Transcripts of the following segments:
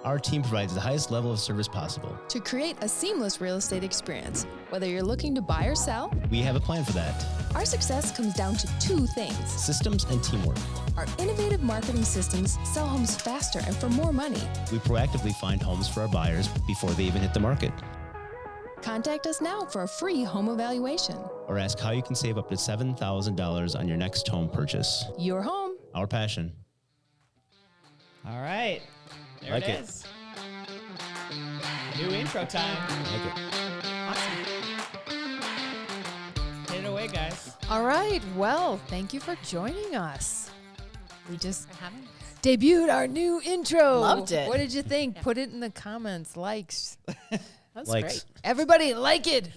Our team provides the highest level of service possible. To create a seamless real estate experience, whether you're looking to buy or sell, We have a plan for that. our success comes down to two things. Systems and teamwork. Our innovative marketing systems sell homes faster and for more money. We proactively find homes for our buyers before they even hit the market. Contact us now for a free home evaluation. Or ask how you can save up to $7,000 on your next home purchase. Your home. Our passion. All right. There Like it it. is. New intro time. Like it. Awesome. Hit it away, guys. All right. Well, thank you for joining us. We just debuted our new intro. Loved it. What did you think? Put it in the comments. Likes. That's Likes. great. Everybody like it.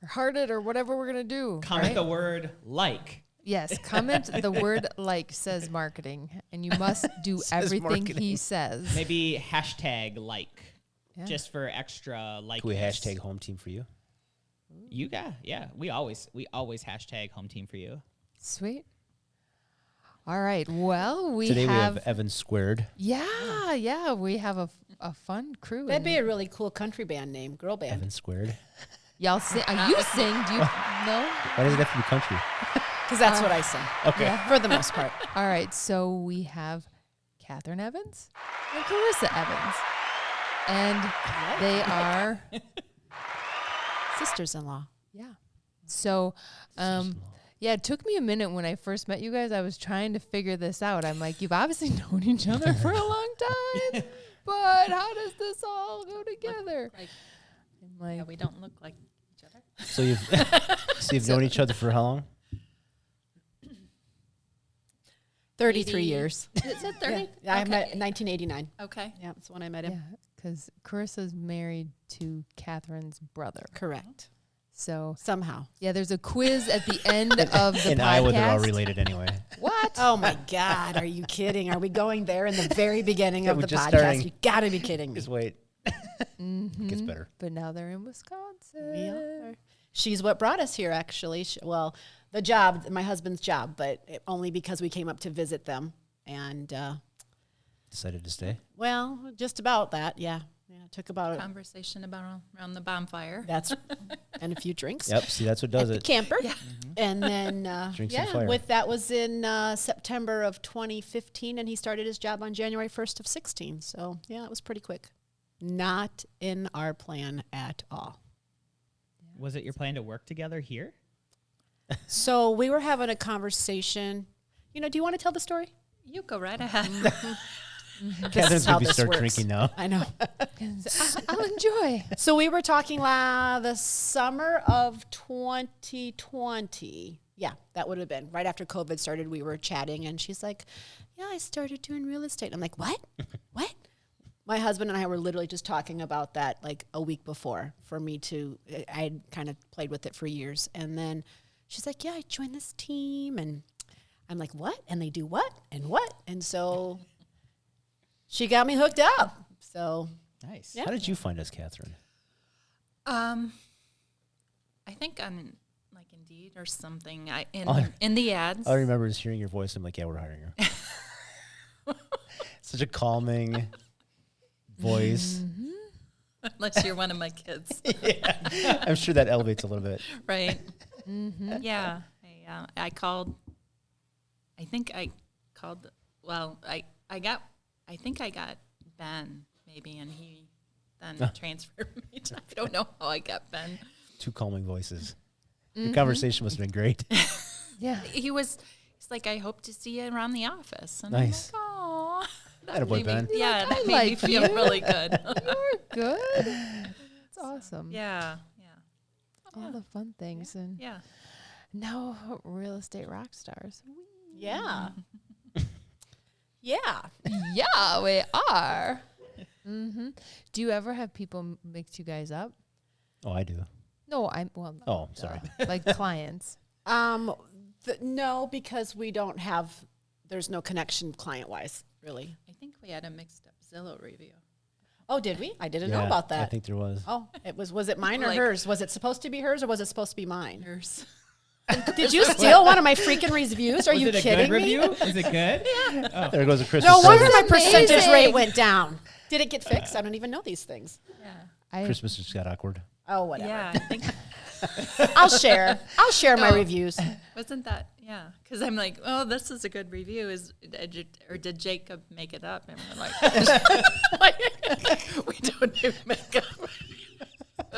Or heart it or whatever we're going to do. Comment the word like. Yes. Comment the word like, says marketing. And you must do everything he says. Maybe hashtag like. Yeah. Just for extra like. Can we hashtag home team for you? You got, yeah. We always hashtag home team for you. Sweet. All right. Well, Today we have Evans Squared. Yeah. We have a fun crew. That'd be a really cool country band name, girl band. Evans Squared. Y'all sing. You sing. Do you know? Why does it have to be country? Because that's what I sing. Okay. For the most part. All right, so we have Catherine Evans and Carissa Evans. And they are, Sisters-in-law. yeah. So, yeah, it took me a minute when I first met you guys. I was trying to figure this out. I'm like, you've obviously known each other for a long time, but how does this all go together? I'm like, Yeah, we don't look like each other. So you've known each other for how long? 33 years. Is it 30? Yeah, I met in 1989. Okay. Yeah, that's when I met him. yeah, because Carissa's married to Catherine's brother. Correct. So, Somehow. yeah, there's a quiz at the end of the In podcast. Iowa, they're all related anyway. What? Oh my God, are you kidding? Are we going there in the very beginning Yeah, of we're the just podcast? starting. You gotta be kidding me. Just wait. Gets better. But now they're in Wisconsin. We are. She's what brought us here, actually. Well, the job, my husband's job, but only because we came up to visit them. And, Decided to stay. well, just about that, yeah. Yeah, it took about Conversation about around the bonfire. that's and a few drinks. Yep. See, that's what does At it. the camper. And then, Drinks and fire. that was in September of 2015, and he started his job on January 1st of 16. So, yeah, it was pretty quick. Not in our plan at all. Was it your plan to work together here? So we were having a conversation. You know, do you want to tell the story? You go right ahead. Catherine's how going to this start works. drinking now. I know. I'll enjoy. So we were talking the summer of 2020. Yeah, that would have been right after COVID started. We were chatting, and she's like, "Yeah, I started doing real estate." I'm like, "What? What?" My husband and I were literally just talking about that like a week before. For me to, I had kind of played with it for years, and then she's like, "Yeah, I joined this team," and I'm like, "What?" And they do what and what, and so she got me hooked up. So. Nice. Yeah. How did you find us, Catherine? I think on like Indeed or something. Oh. In the ads. All I remember is hearing your voice. I'm like, yeah, we're hiring her. Such a calming voice. Unless you're one of my kids, I'm sure that elevates a little bit. right? Yeah. I called. I think I called. Well, I think I got Ben maybe, and he then transferred me. I don't know how I got Ben. Two calming voices. Your conversation must have been great. Yeah. He's like, I hope to see you around the office. And Nice. I'm like, oh, Attaboy, Ben. Yeah, I that made like me feel you. really good. You're good. It's awesome. Yeah. All the fun things. And Yeah. now real estate rock stars. Yeah. Yeah. Yeah, we are. Do you ever have people mix you guys up? Oh, I do. No, I'm, well, no, Oh, sorry. like clients. No, because we don't have, there's no connection client-wise, really. I think we had a mixed up Zillow review. Oh, did we? I didn't know Yeah, about that. I think there was. Oh, was it mine or Like- hers? Was it supposed to be hers or was it supposed to be mine? Yours. Did you steal one of my freaking reviews? Are Was you it a kidding good me? review? Is it good? There goes a Christmas No wonder present. my percentage amazing. rate went down. Did it get fixed? I don't even know these things. Yeah. Christmas just got awkward. Oh, whatever. Yeah, I think I'll share my No. reviews. wasn't that because I'm like, oh, this is a good review. Or did Jacob make it up? And we're like, we don't do makeup.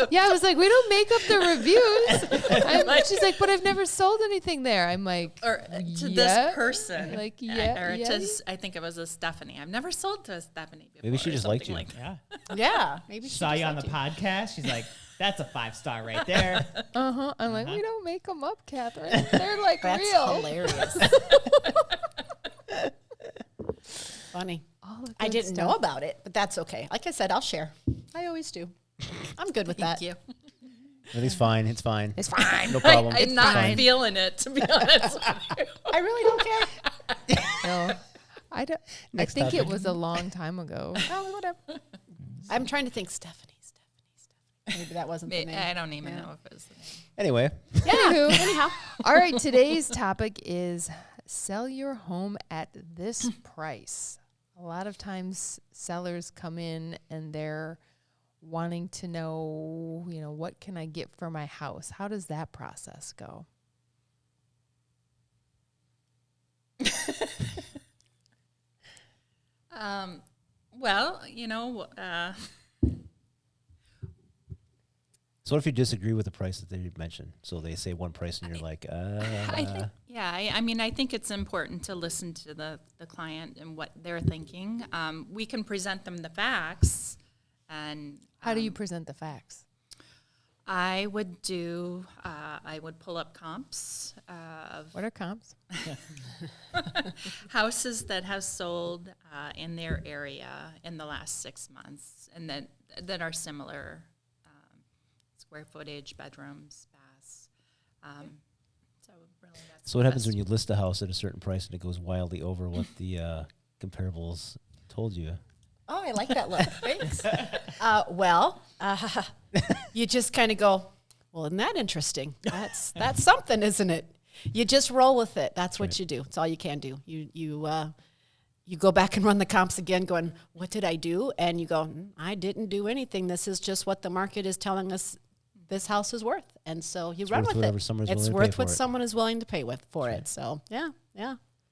Yeah, I was like, we don't make up the reviews. She's like, but I've never sold anything there. I'm like, Or to yeah. this person. Like, yeah, Or yeah. to, I think it was a Stephanie. I've never sold to a Stephanie before. Maybe she or just liked something you. Like Yeah. Yeah, maybe she Saw just you on the liked podcast. She's like, that's a 5-star right there. I'm like, we don't make them up, Catherine. They're like That's real. hilarious. Funny. All the I good didn't know stuff. about it, but that's okay. Like I said, I'll share. I always do. I'm good with Thank that. you. Everything's fine. It's fine. It's fine. No problem. I'm not fine. feeling it, to be honest with you. I really don't care. No, I don't. Next I think topic. it was a long time ago. Oh, whatever. I'm trying to think. Stephanie. Maybe that wasn't the name. I don't even know if it was the name. Anyway, Anywho, Anyhow, all right. Today's topic is sell your home at this price. A lot of times, sellers come in and they're wanting to know, what can I get for my house? How does that process go? Well, so what if you disagree with the price that they mentioned? So they say one price and you're like, I think, I mean, I think it's important to listen to the client and what they're thinking. We can present them the facts, and How do you present the facts? I would pull up comps of What are comps? houses that have sold in their area in the last 6 months, and that are similar square footage, bedrooms, baths. So really, that's so what the happens best. when you list a house at a certain price and it goes wildly over what the comparables told you? oh, I like that look. Thanks. You just kind of go, well, isn't that interesting? That's something, isn't it? You just roll with it. That's what you do. It's all you can do. You go back and run the comps again going, what did I do? And you go, I didn't do anything. This is just what the market is telling us this house is worth. And so you run worth with whatever it. someone's It's willing to pay worth for what it. someone is willing to pay for it. So yeah.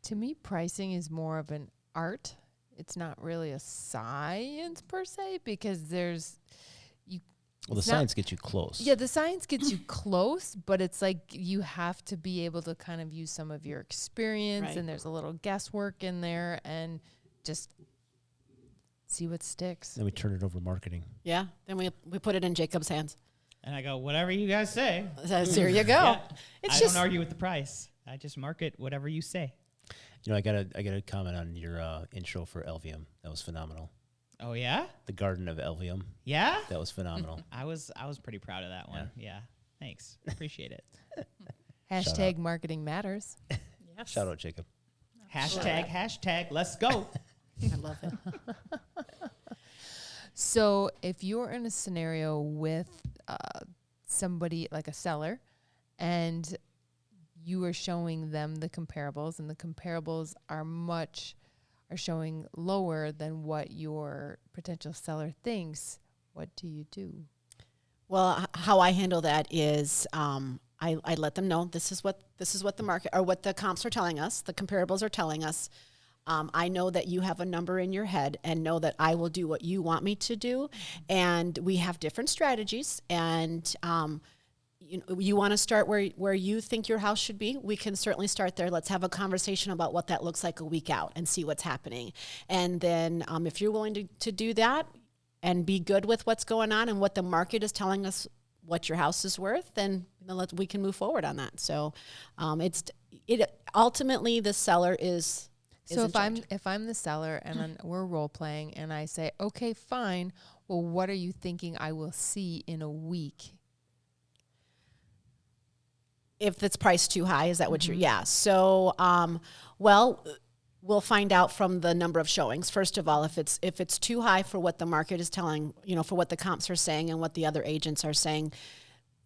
To me, pricing is more of an art. It's not really a science per se, because Well, the it's not- science gets you close. Yeah, the science gets you close, but it's like you have to be able to kind of use some of your experience, Right. and there's a little guesswork in there, and just see what sticks. Then we turn it over to marketing. Yeah. Then we put it in Jacob's hands. And I go, whatever you guys say. So there you go. Yeah. It's I just don't argue with the price. I just market whatever you say. I got a comment on your intro for Elvium. That was phenomenal. Oh, yeah? The Garden of Elvium. Yeah? That was phenomenal. I was pretty proud of that one. Yeah. Thanks. Appreciate it. Hashtag marketing matters. Yes. Shout out, Jacob. Hashtag, let's go. I love it. So if you're in a scenario with somebody like a seller, and you are showing them the comparables, and the comparables are showing lower than what your potential seller thinks, what do you do? Well, how I handle that is I let them know this is what the market or what the comps are telling us, the comparables are telling us. I know that you have a number in your head, and know that I will do what you want me to do. And we have different strategies, and you want to start where you think your house should be. We can certainly start there. Let's have a conversation about what that looks like a week out and see what's happening. And then if you're willing to do that and be good with what's going on and what the market is telling us what your house is worth, then we can move forward on that. So it ultimately the seller is. So if I'm the seller and then we're role playing, and I say, okay, fine. Well, what are you thinking I will see in a week? If it's priced too high, is that what you're? Yeah. So, we'll find out from the number of showings. First of all, if it's too high for what the market is telling, for what the comps are saying and what the other agents are saying,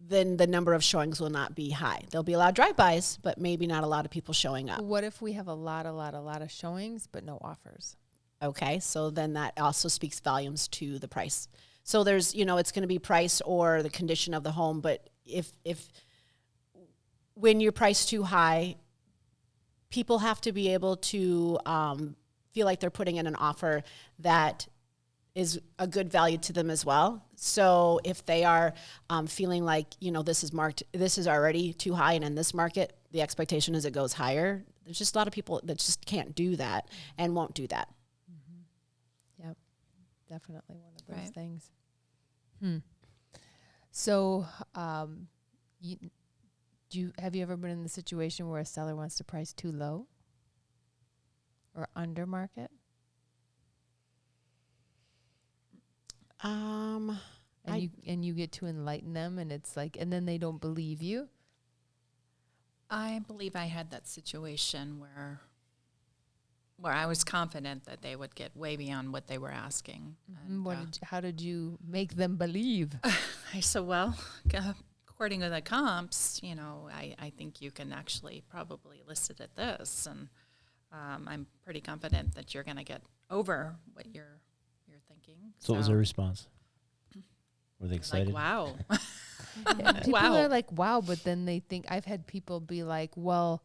then the number of showings will not be high. There'll be a lot of drive-bys, but maybe not a lot of people showing up. What if we have a lot of showings but no offers? Okay, so then that also speaks volumes to the price. So there's, it's going to be price or the condition of the home, but if when you're priced too high, people have to be able to feel like they're putting in an offer that is a good value to them as well. So if they are feeling like, this is already too high, and in this market, the expectation is it goes higher. There's just a lot of people that just can't do that and won't do that. Yep. Definitely one of those Right. things. So, have you ever been in the situation where a seller wants to price too low or under market? And you get to enlighten them, and it's like, and then they don't believe you. I believe I had that situation where I was confident that they would get way beyond what they were asking. And, How did you make them believe? I said, well, according to the comps, I think you can actually probably list it at this, and I'm pretty confident that you're going to get over what you're thinking. So what was their response? Were they excited? Like, wow. People Wow. are like, wow, but then they think, I've had people be like, well,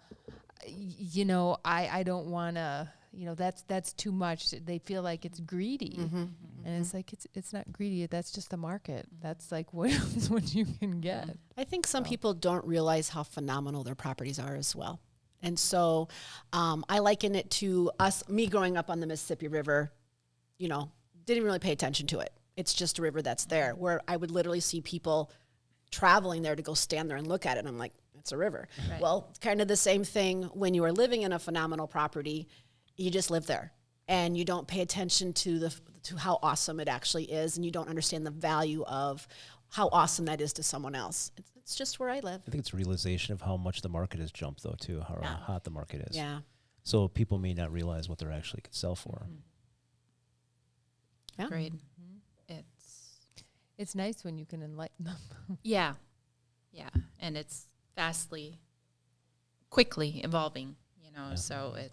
I don't want to, that's too much. They feel like it's greedy. And it's like, it's not greedy. That's just the market. That's like, what else would you can get? I think some people don't realize how phenomenal their properties are as well. And so I liken it to me growing up on the Mississippi River, didn't really pay attention to it. It's just a river that's there, where I would literally see people traveling there to go stand there and look at it. And I'm like, it's a river. Right. Well, it's kind of the same thing when you are living in a phenomenal property. You just live there, and you don't pay attention to how awesome it actually is, and you don't understand the value of how awesome that is to someone else. It's just where I live. I think it's a realization of how much the market has jumped, though, too, how Yeah. hot the market is. Yeah. So people may not realize what they're actually could sell for. Yeah. Great. It's nice when you can enlighten them. Yeah. And it's quickly evolving, so it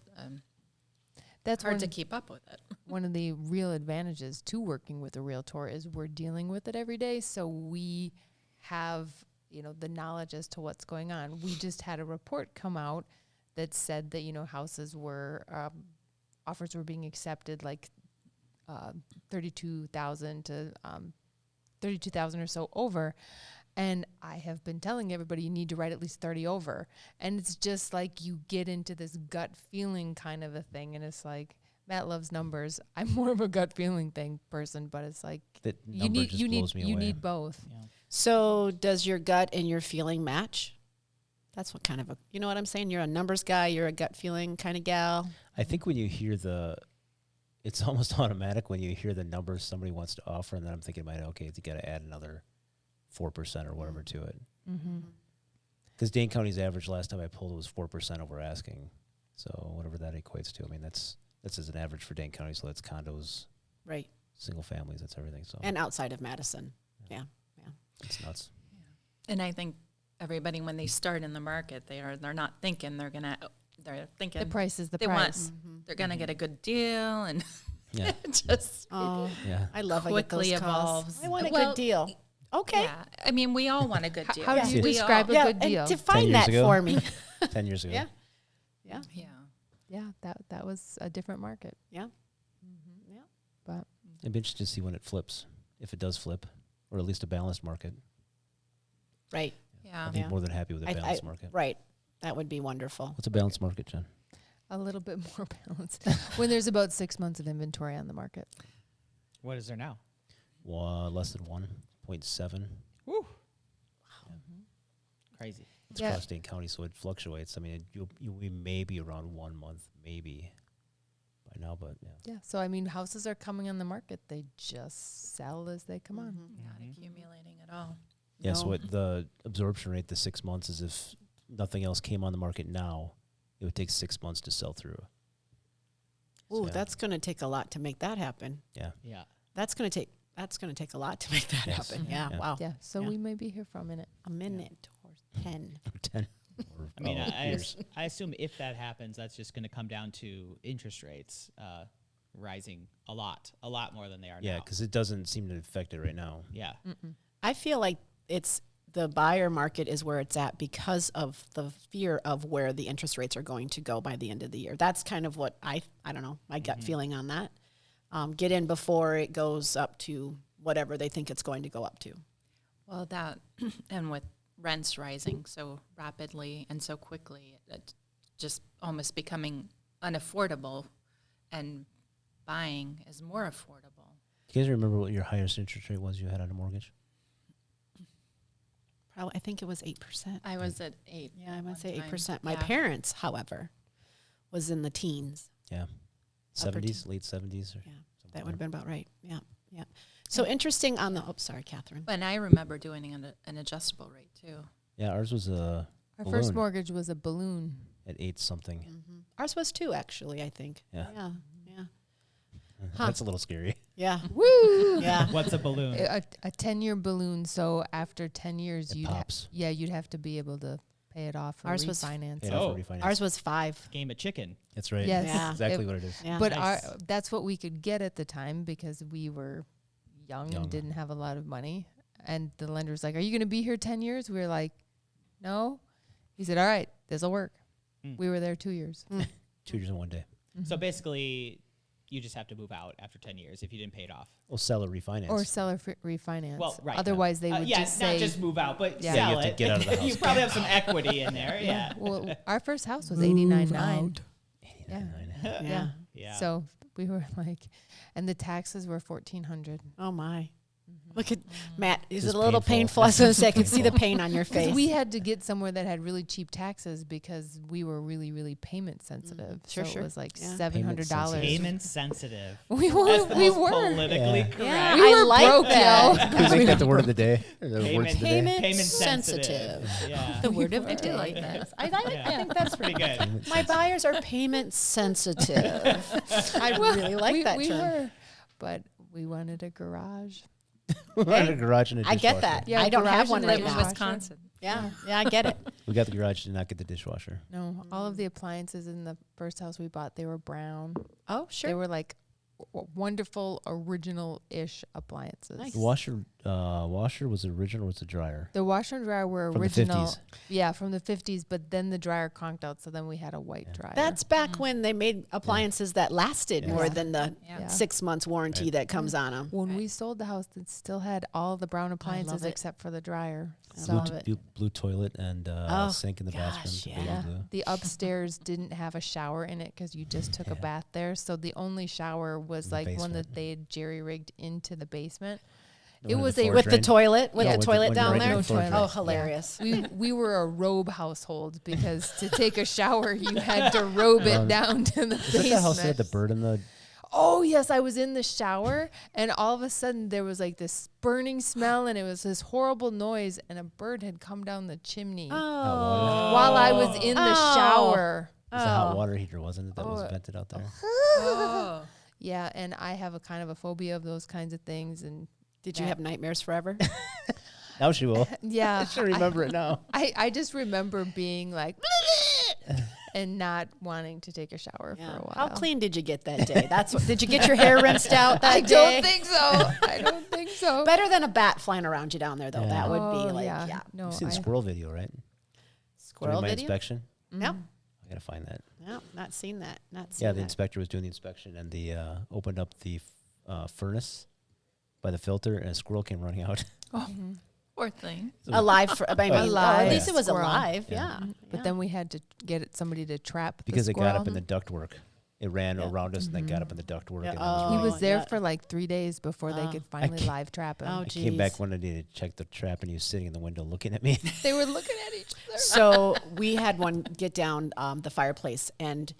That's hard one, to keep up with it. one of the real advantages to working with a realtor is we're dealing with it every day. So we have, the knowledge as to what's going on. We just had a report come out that said that, houses were, offers were being accepted like 32,000 to 32,000 or so over. And I have been telling everybody you need to write at least 30 over. And it's just like you get into this gut feeling kind of a thing. And it's like, Matt loves numbers. I'm more of a gut feeling person, but it's like That you number need just you blows need me you away. need both. So does your gut and your feeling match? That's what kind of you know what I'm saying? You're a numbers guy. You're a gut feeling kind of gal. I think when you hear it's almost automatic when you hear the numbers somebody wants to offer, and then I'm thinking about, okay, you got to add another 4% or whatever to it. Because Dane County's average last time I pulled it was 4% over asking. So whatever that equates to. I mean, that's as an average for Dane County, so that's condos, Right. single families, that's everything. So And outside of Madison. Yeah. it's nuts. And I think everybody, when they start in the market, they're not thinking they're thinking The price is the they price. want they're gonna get a good deal, and Yeah. just Oh, Yeah. I love quickly I get those calls. evolves. I want a Well, good deal. Okay. yeah. I mean, we all want a good deal. How do you We describe all- a good and deal? define years that ago? for me. 10 years ago. Yeah. Yeah. Yeah. Yeah, that was a different market. Yeah. But It'd be interesting to see when it flips, if it does flip, or at least a balanced market. Right. Yeah. I'd be more than happy with a balanced market. Right. That would be wonderful. What's a balanced market, Jen? a little bit more balanced when there's about 6 months of inventory on the market. What is there now? Less than 1.7. Woo. Crazy. It's Yeah. across Dane County, so it fluctuates. I mean, we may be around 1 month, maybe, by now, but yeah. Yeah. So, I mean, houses are coming on the market. They just sell as they come on. Not accumulating at all. Yeah, so No. what the absorption rate, the 6 months, is if nothing else came on the market now, it would take 6 months to sell through. Ooh, So, that's going to take a lot to make that happen. yeah. Yeah. That's going to take a lot to make that Yes. happen. Yeah. Yeah. Wow. Yeah. So Yeah. we may be here for a minute. A minute or 10. 10 or I mean, I years. assume if that happens, that's just going to come down to interest rates. rising a lot more than they are Yeah, now. because it doesn't seem to affect it right now. Yeah. I feel like it's the buyer market is where it's at because of the fear of where the interest rates are going to go by the end of the year. That's kind of what I don't know, my gut feeling on that. Get in before it goes up to whatever they think it's going to go up to. Well, that and with rents rising so rapidly and so quickly, it's just almost becoming unaffordable, and buying is more affordable. Do you guys remember what your highest interest rate was you had on a mortgage? Probably, I think it was 8%. I was at 8. Yeah, I would one say time. 8%. My Yeah. parents, however, was in the teens. Yeah. Upper 70s, late 70s? Or Yeah, that would have been about right. Yeah, yeah. So interesting on the, sorry, Catherine. And I remember doing an adjustable rate too. Yeah, ours was a Our balloon first mortgage was a balloon. at 8 something. Mm-hmm. Ours was 2, actually, I think. Yeah. Yeah, yeah. That's a little scary. Yeah, Woo! yeah. What's a balloon? A 10-year balloon. So after 10 years, It you'd pops. you'd have to be able to pay it off or Ours was refinance. Paid it. off Oh, for refinance. Ours was 5. Game of chicken. That's right. Yes. Yeah. Exactly It- what it is. Yeah. But Nice. that's what we could get at the time because we were young Young. and didn't have a lot of money. And the lender's like, "Are you going to be here 10 years?" We were like, "No." He said, "All right, this will work." Mm. We were there 2 years. 2 years in one day. So basically, you just have to move out after 10 years if you didn't pay it off. Well, sell or refinance. Or sell or refinance. Well, right. Otherwise, they would yeah, just not say, just move out, but Yeah. sell Yeah, you have to it. get out of the you house. probably have some equity in there. Yeah. well, our first house was 89.9. Yeah. Yeah. Yeah. So we were like, and the taxes were 1,400. Oh, my. Look at Matt. Is This it a little painful. painful? I was going to say, I could see the pain on your face. Because we had to get somewhere that had really cheap taxes because we were really, really payment sensitive. Sure, so sure. it was like Yeah. $700. Payment sensitive. We That's were. the We most were. politically Yeah. correct. Yeah, We I were like broke, that. Can we make that the word of the day? Or the Payment- words of the day? Payment, Payment sensitive. Yeah. The word of the I do day. like that. I think that's Pretty good. My buyers are payment sensitive. I really like that we term. were, but we wanted a garage. We had a garage and a I dishwasher. get that. Yeah, I don't have garage one and right Live in now. dishwasher. Wisconsin. Yeah, yeah, I get it. We got the garage, did not get the dishwasher. No, all of the appliances in the first house we bought, they were brown. Oh, sure. They were like wonderful, original-ish appliances. Nice. The washer was the original, was the dryer? The washer and dryer were From the original. 50s. Yeah, from the 50s, but then the dryer conked out, so then we had a white dryer. That's back when they made appliances that lasted Yeah. more than the Yeah. 6 months warranty Right. that comes on them. when we sold the house, it still had all the brown appliances it. except for the dryer. I So love it. Blue toilet and Oh, sink in the bathroom. gosh, the yeah. baby yeah, blue. the upstairs didn't have a shower in it because you just took a Yeah. bath there. So the only shower was In the like one basement. that they had jerry rigged into the basement. The It one was the a- floor With the drained. toilet, with Yeah. the With toilet when down you're there. right in the floor No drain. Oh, hilarious. We were a robe household because to take a shower you had to robe it down to the Is that the house that had the basement. bird in the... Oh yes, I was in the shower and all of a sudden there was like this burning smell and it was this horrible noise and a bird had come down the chimney Oh. while I was in the Oh. shower. It was a hot Oh. water heater, wasn't it, that was Oh. vented out there? Oh. Yeah, and I have a kind of a phobia of those kinds of things and Did you that- have nightmares forever? Now she will. yeah, I should remember it now. I just remember being like and not wanting to take a shower Yeah. for a while. How clean did you get that day? That's what, did you get your hair rinsed out that I day? don't think so. I don't think so. Better than a bat flying around you down there, though. Yeah. That would be Oh, like, yeah. No, You've seen the I- squirrel video, right? Squirrel During my video? inspection. Nope. I gotta find that. No, not seen that. Not seen Yeah, the that. inspector was doing the inspection and the opened up the furnace by the filter and a squirrel came running out. Poor thing. Alive. I mean, Alive at least it was squirrel. alive. Yeah. Yeah. But then we had to get somebody to trap Because the it got up squirrel. in the ductwork. It ran Yeah. around us and then got up in the ductwork. Yeah, And oh. I He was was there yeah. for like 3 days before they Oh. could finally can't- live trap him. Oh, I came back Jeez. one day to check the trap and he was sitting in the window looking at me. They were looking at each other. So we had one get down the fireplace and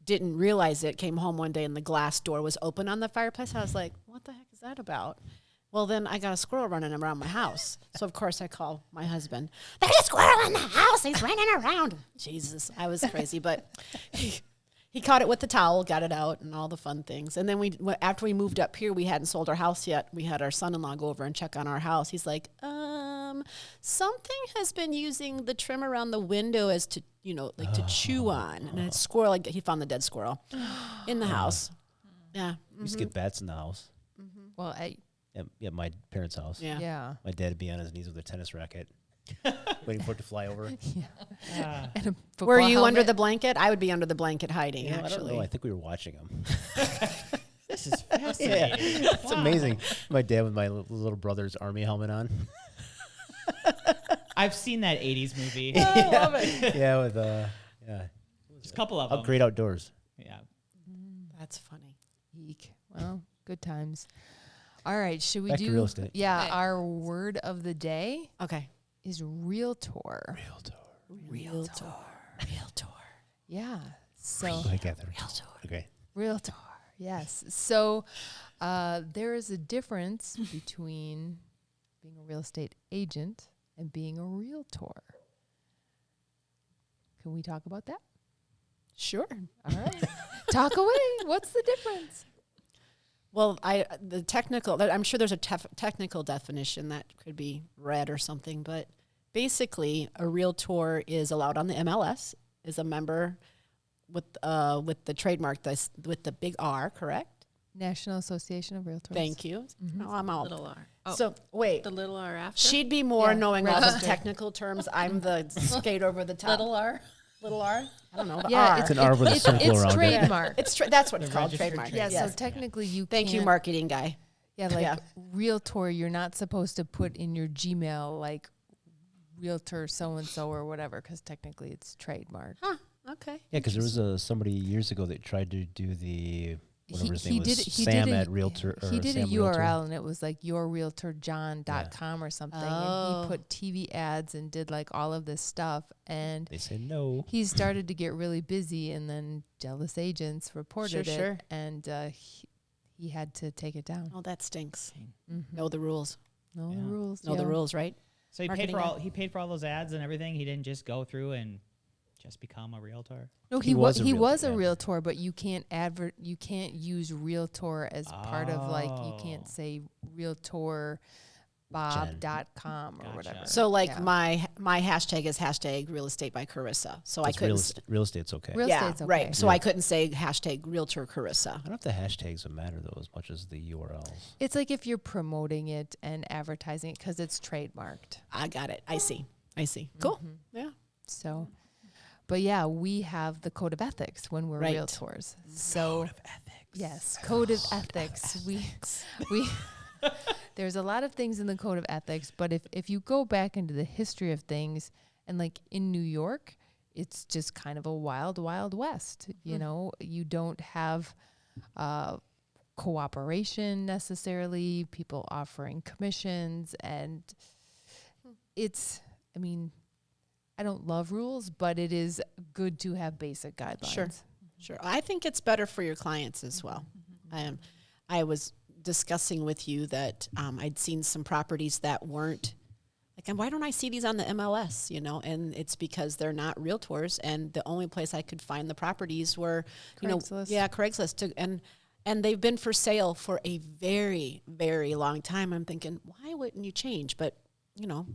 didn't realize it. Came home one day and the glass door was open on the fireplace. I was like, what the heck is that about? Well, then I got a squirrel running around my house. So, of course, I call my husband. There's a squirrel in the house. He's running around. Jesus, I was crazy. But he caught it with the towel, got it out, and all the fun things. And then after we moved up here, we hadn't sold our house yet. We had our son-in-law go over and check on our house. He's like, something has been using the trim around the window as to, to chew on. And a squirrel, he found the dead squirrel in the house. Yeah. We used to get bats in the house. Well, At my parents' house. Yeah. yeah. My dad would be on his knees with a tennis racket, waiting for it to fly over. Ah. And a Were football you under helmet. the blanket? I would be under the blanket hiding, You know, I don't actually. know. I think we were watching him. This is fascinating. It's amazing. My dad with my little brother's army helmet on. I've seen that 80s movie. I love it. Yeah, with Just a couple of them. Great Outdoors. Yeah. That's funny. Eek. Well, good times. All right, should we Back to do real estate. Yeah, Okay. our word of the day Okay. is realtor. Realtor. Yeah. So I get that. Okay. realtor. Yes. So there is a difference between being a real estate agent and being a realtor. Can we talk about that? Sure. All right. Talk away. What's the difference? Well, the technical, I'm sure there's a technical definition that could be read or something, but basically a realtor is allowed on the MLS, is a member with the trademark, with the big R, correct? National Association of Realtors. Thank you. Oh, I'm out. Little R. Oh, So wait, the little R after. she'd be more Yeah, knowing all the registered. technical terms. I'm the skate over the top. Little R. Little R? I don't know. The Yeah, R. It's an R with a circle it's around it. trademark. It's that's what it's The called, registered trademark. trade- Yeah, Yes. so technically you Thank you, can't- marketing guy. Yeah, like Yeah. realtor, you're not supposed to put in your Gmail like realtor so and so or whatever, because technically it's trademark. Okay. Yeah, because there was somebody years ago that tried to do the whatever his name was, he Sam did at Realtor. He or did a Sam Realtor. URL and it was like yourrealtorjohn.com or something. And Oh. he put TV ads and did like all of this stuff. And They said no. he started to get really busy, and then jealous agents reported Sure. it, and he had to take it down. Oh, that stinks. Mhm. Know the rules. Know the Yeah. rules. Know the yeah. rules, right? So Marketing he paid for all those ads and everything. He didn't just go through and just become a realtor. No, He he was was a he realtor, was a yeah. realtor, but you can't you can't use realtor as part of like you Oh. can't say realtorbob.com or Gotcha. whatever. So like Yeah. my hashtag is hashtag real estate by Carissa. So It's I couldn't. real estate's okay. Real Yeah, estate's okay. right. So Yeah. I couldn't say hashtag realtor Carissa. I don't know if the hashtags would matter though as much as the URLs. It's like if you're promoting it and advertising it because it's trademarked. I got it. I see. Cool. Yeah. So, but yeah, we have the code of ethics when we're Right. realtors. So, code of ethics. Yes, code of ethics. We there's a lot of things in the code of ethics, but if you go back into the history of things, and like in New York, it's just kind of a wild, wild west. You know, you don't have cooperation necessarily, people offering commissions, and it's, I mean, I don't love rules, but it is good to have basic guidelines. Sure. I think it's better for your clients as well. I was discussing with you that I'd seen some properties that weren't like, and why don't I see these on the MLS? You know, and it's because they're not realtors, and the only place I could find the properties were, Craigslist. Craigslist. And they've been for sale for a very, very long time. I'm thinking, why wouldn't you change? But you know,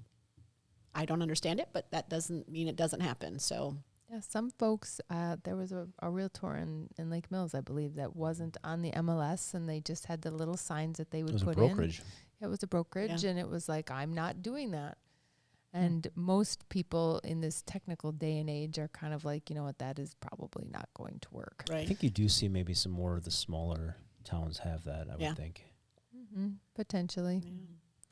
I don't understand it, but that doesn't mean it doesn't happen. So Yeah, some folks, there was a realtor in Lake Mills, I believe, that wasn't on the MLS, and they just had the little signs that they would It was a put brokerage. in. It was a brokerage, Yeah. and it was like, I'm not doing that. And most people in this technical day and age are kind of like, you know what, that is probably not going to work. I right. think you do see maybe some more of the smaller towns have that, I Yeah. would think. Potentially.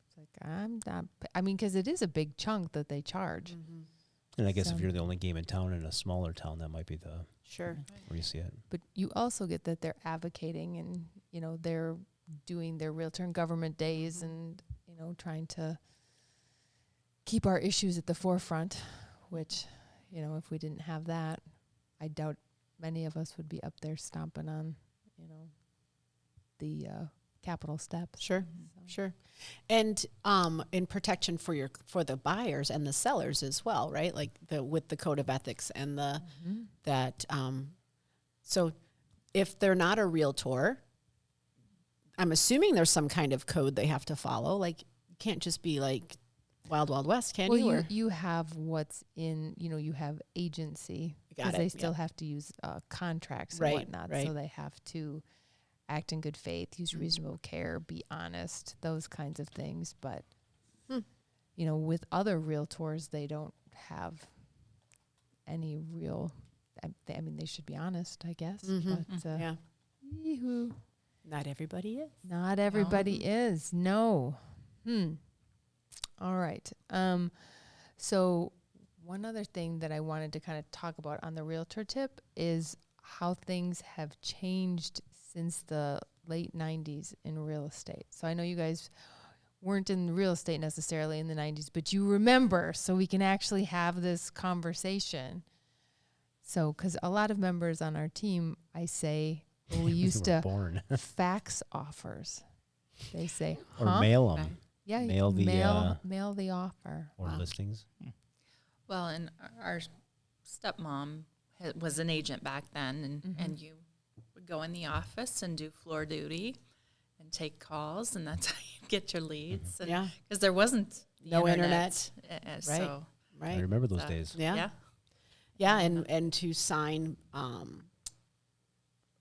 It's like, I'm not, I mean, because it is a big chunk that they charge. And I guess So- if you're the only game in town in a smaller town, that might be the Sure. where you see it. But you also get that they're advocating, and, you know, they're doing their realtor and government days and, you know, trying to keep our issues at the forefront, which, you know, if we didn't have that, I doubt many of us would be up there stomping on, you know, the Capitol steps. Sure. Sure. And in protection for the buyers and the sellers as well, right? Like with the code of ethics and the that so if they're not a realtor, I'm assuming there's some kind of code they have to follow. Like you can't just be like Wild Wild West, can Well, you? Or- you have what's in, you know, you have agency, Got because they it, still yeah. have to use contracts and Right, whatnot. right. So they have to act in good faith, use reasonable care, be honest, those kinds of things. But, with other realtors, they don't have any real, they should be honest, I guess. But, Yeah. yee-hoo. Not everybody is. Not everybody is. No. All right. So one other thing that I wanted to kind of talk about on the realtor tip is how things have changed since the late 90s in real estate. So I know you guys weren't in real estate necessarily in the 90s, but you remember, so we can actually have this conversation. So, because a lot of members on our team, I say, we used to born. fax offers. They say, Or mail them. Right. Yeah, mail the, mail the offer. or listings. Well, and our stepmom was an agent back then, and you would go in the office and do floor duty and take calls, and that's how you get your leads. And Yeah. because there wasn't the No internet. Right. Right. So, I Right. remember those days. Yeah. yeah. Yeah, and to sign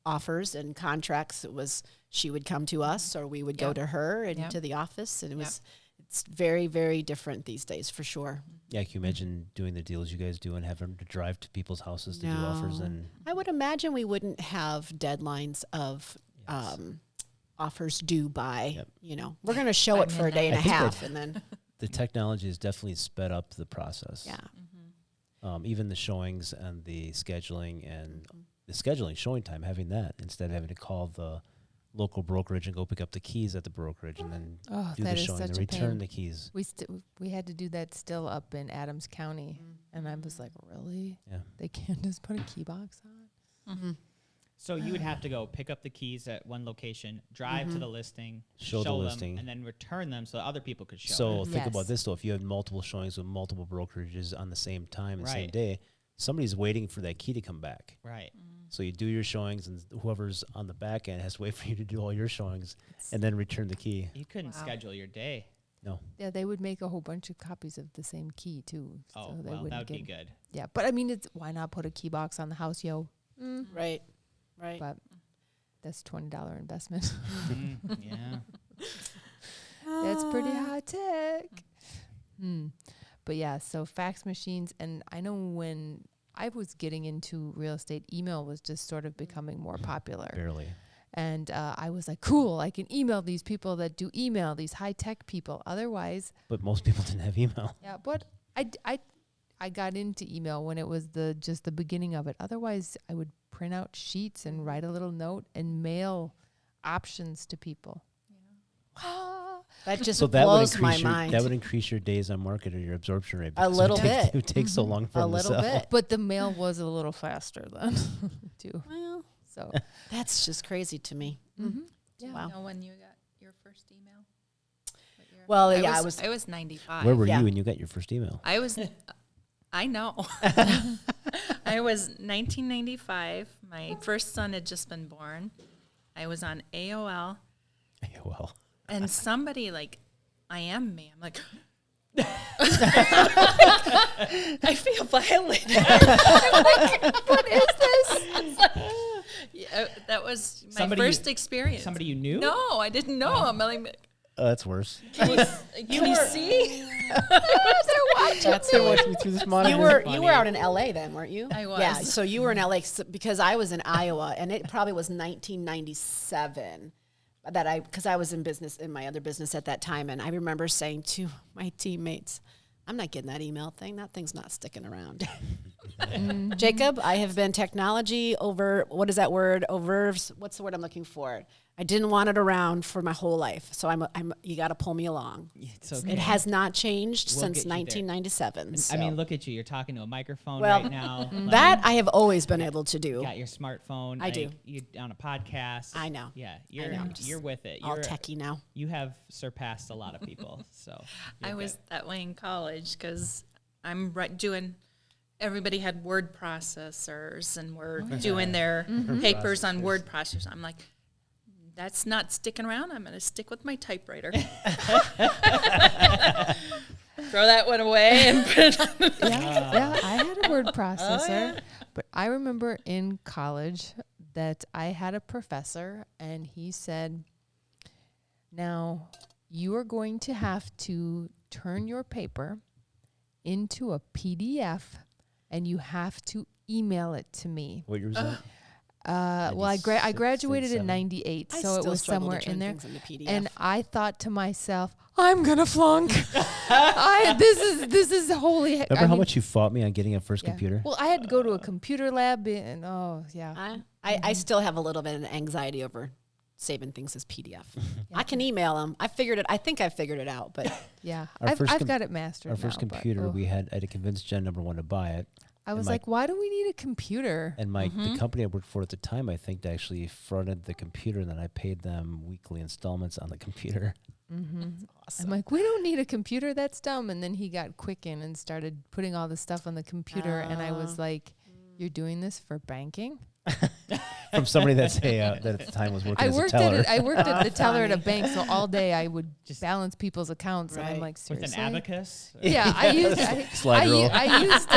offers and contracts, it was she would come to us or we would go Yep. to her and Yep. to the office, and Yep. it's very, very different these days for sure. Yeah, can you imagine doing the deals you guys do and having to drive to people's houses to do offers? No. And I would imagine we wouldn't have deadlines of Yes. offers due by, Yep. we're going to show By it for a day and a midnight. I think half, that- and then the technology has definitely sped up the process. yeah, Even the showings and the scheduling and the scheduling, showing time, having that instead of having to call the local brokerage and go pick up the keys at the brokerage and then Oh, do that the is showing and such a return pain. the keys. We had to do that still up in Adams County, and I was like, really? Yeah. They can't just put a key box on? So you would have to go pick up the keys at one location, drive to the listing, Show the them, listing. and then return them so other people could show So them. think about Yes. this though: if you had multiple showings with multiple brokerages on the same time, the same Right. day, somebody's waiting for that key to come back. Right. So you do your showings, and whoever's on the back end has to wait for you to do all your showings, and then return the key. You couldn't Wow. schedule your day. No, Yeah, they would make a whole bunch of copies of the same key, too. Oh, so they well, wouldn't that would be get- good. Yeah, but I mean, why not put a key box on the house, yo? right. But that's $20 investment. Yeah. That's pretty high tech. But yeah, so fax machines, and I know when I was getting into real estate, email was just sort of becoming more popular. barely. And I was like, cool, I can email these people that do email, these high tech people. Otherwise, But most people didn't have email. yeah, but I got into email when it was just the beginning of it. Otherwise, I would print out sheets and write a little note and mail options to people. That just So that would blows my increase your mind. that would increase your days on market or your absorption rate. A because little it would take- bit. It would take so long for a them to little sell. bit. But the mail was a little faster then, too. Well, So, that's just crazy to me. yeah. Wow. Know when you got your first email? What year? Well, I yeah, was, I was 95. Where were Yeah. you when you got your first email? I was, I know. I was 1995. My first son had just been born. I was on AOL, AOL. and somebody I am me. I'm like, I feel violated. What is this? Yeah, that was my Somebody you- first experience. Somebody you knew? No, I didn't know. I'm like, Oh, that's worse. can you see? That's They're watching me through this monitor. you were out in LA then, weren't you? I was. Yeah, so you were in LA because I was in Iowa, and it probably was 1997 because I was in my other business at that time, and I remember saying to my teammates, "I'm not getting that email thing. That thing's not sticking around." Jacob, I have been technology over. What is that word? Over. What's the word I'm looking for? I didn't want it around for my whole life, so you got to pull me along. It's okay. It has not changed We'll since get you there. 1997. I so. mean, look at you. You're talking to a microphone Well, right now. That I have always been able to do. You got your smartphone. I do. You on a podcast. I know. Yeah, know. I'm just you're with it. All You're techie now. You have surpassed a lot of people. So I you're was good. that way in college because I'm doing. Everybody had word processors, and we're doing their papers on word processors. I'm like, that's not sticking around. I'm going to stick with my typewriter. Throw that one away and put it on. Yeah, I had a word processor, but I remember in college that I had a professor, and he said, now you are going to have to turn your paper into a PDF, and you have to email it to me. What year was that? Well, I 96, graduated 97? in 98, I so it still was struggle somewhere to turn in there. things into PDF. And I thought to myself, I'm gonna flunk. This is holy. Remember how much you fought me on getting a first computer? Well, I had to go to a computer lab, and I still have a little bit of anxiety over saving things as PDF. I can email them. I think I figured it out, but yeah, Our first I've got it mastered. Our first now, but, computer, oh. I had to convince Jen, number one, to buy it. I was my- like, why do we need a computer? And the company I worked for at the time, I think, actually fronted the computer, and then I paid them weekly installments on the computer. I'm like, we don't need a computer. That's dumb. And then he got Quicken and started putting all the stuff on the computer. And I was like, you're doing this for banking? From somebody that at the time was working I as a worked teller. I worked at the teller at a bank, so all day I would just balance people's accounts, and I'm Right. like, With seriously? an abacus? Yeah, I used Slide rule. I used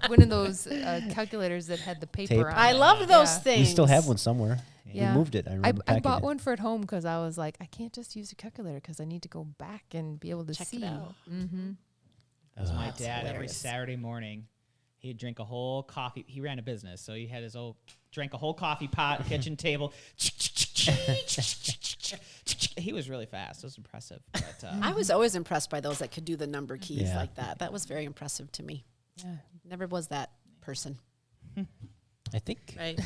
one of those calculators that had the paper Tape. on I it. love those Yeah. things. We still have one somewhere. Yeah. We moved it. I I remember packing bought it. one for at home because I was like, I can't just use a calculator because I need to go back and be able to Check see. it out. Mm-hmm. That was my That's dad every hilarious. Saturday morning. He'd drink a whole coffee. He ran a business, so he had drank a whole coffee pot, kitchen table. He was really fast. It was impressive. But, I was always impressed by those that could do the number keys Yeah. like that. That was very impressive to me. Yeah. Never was that person. I think. Right.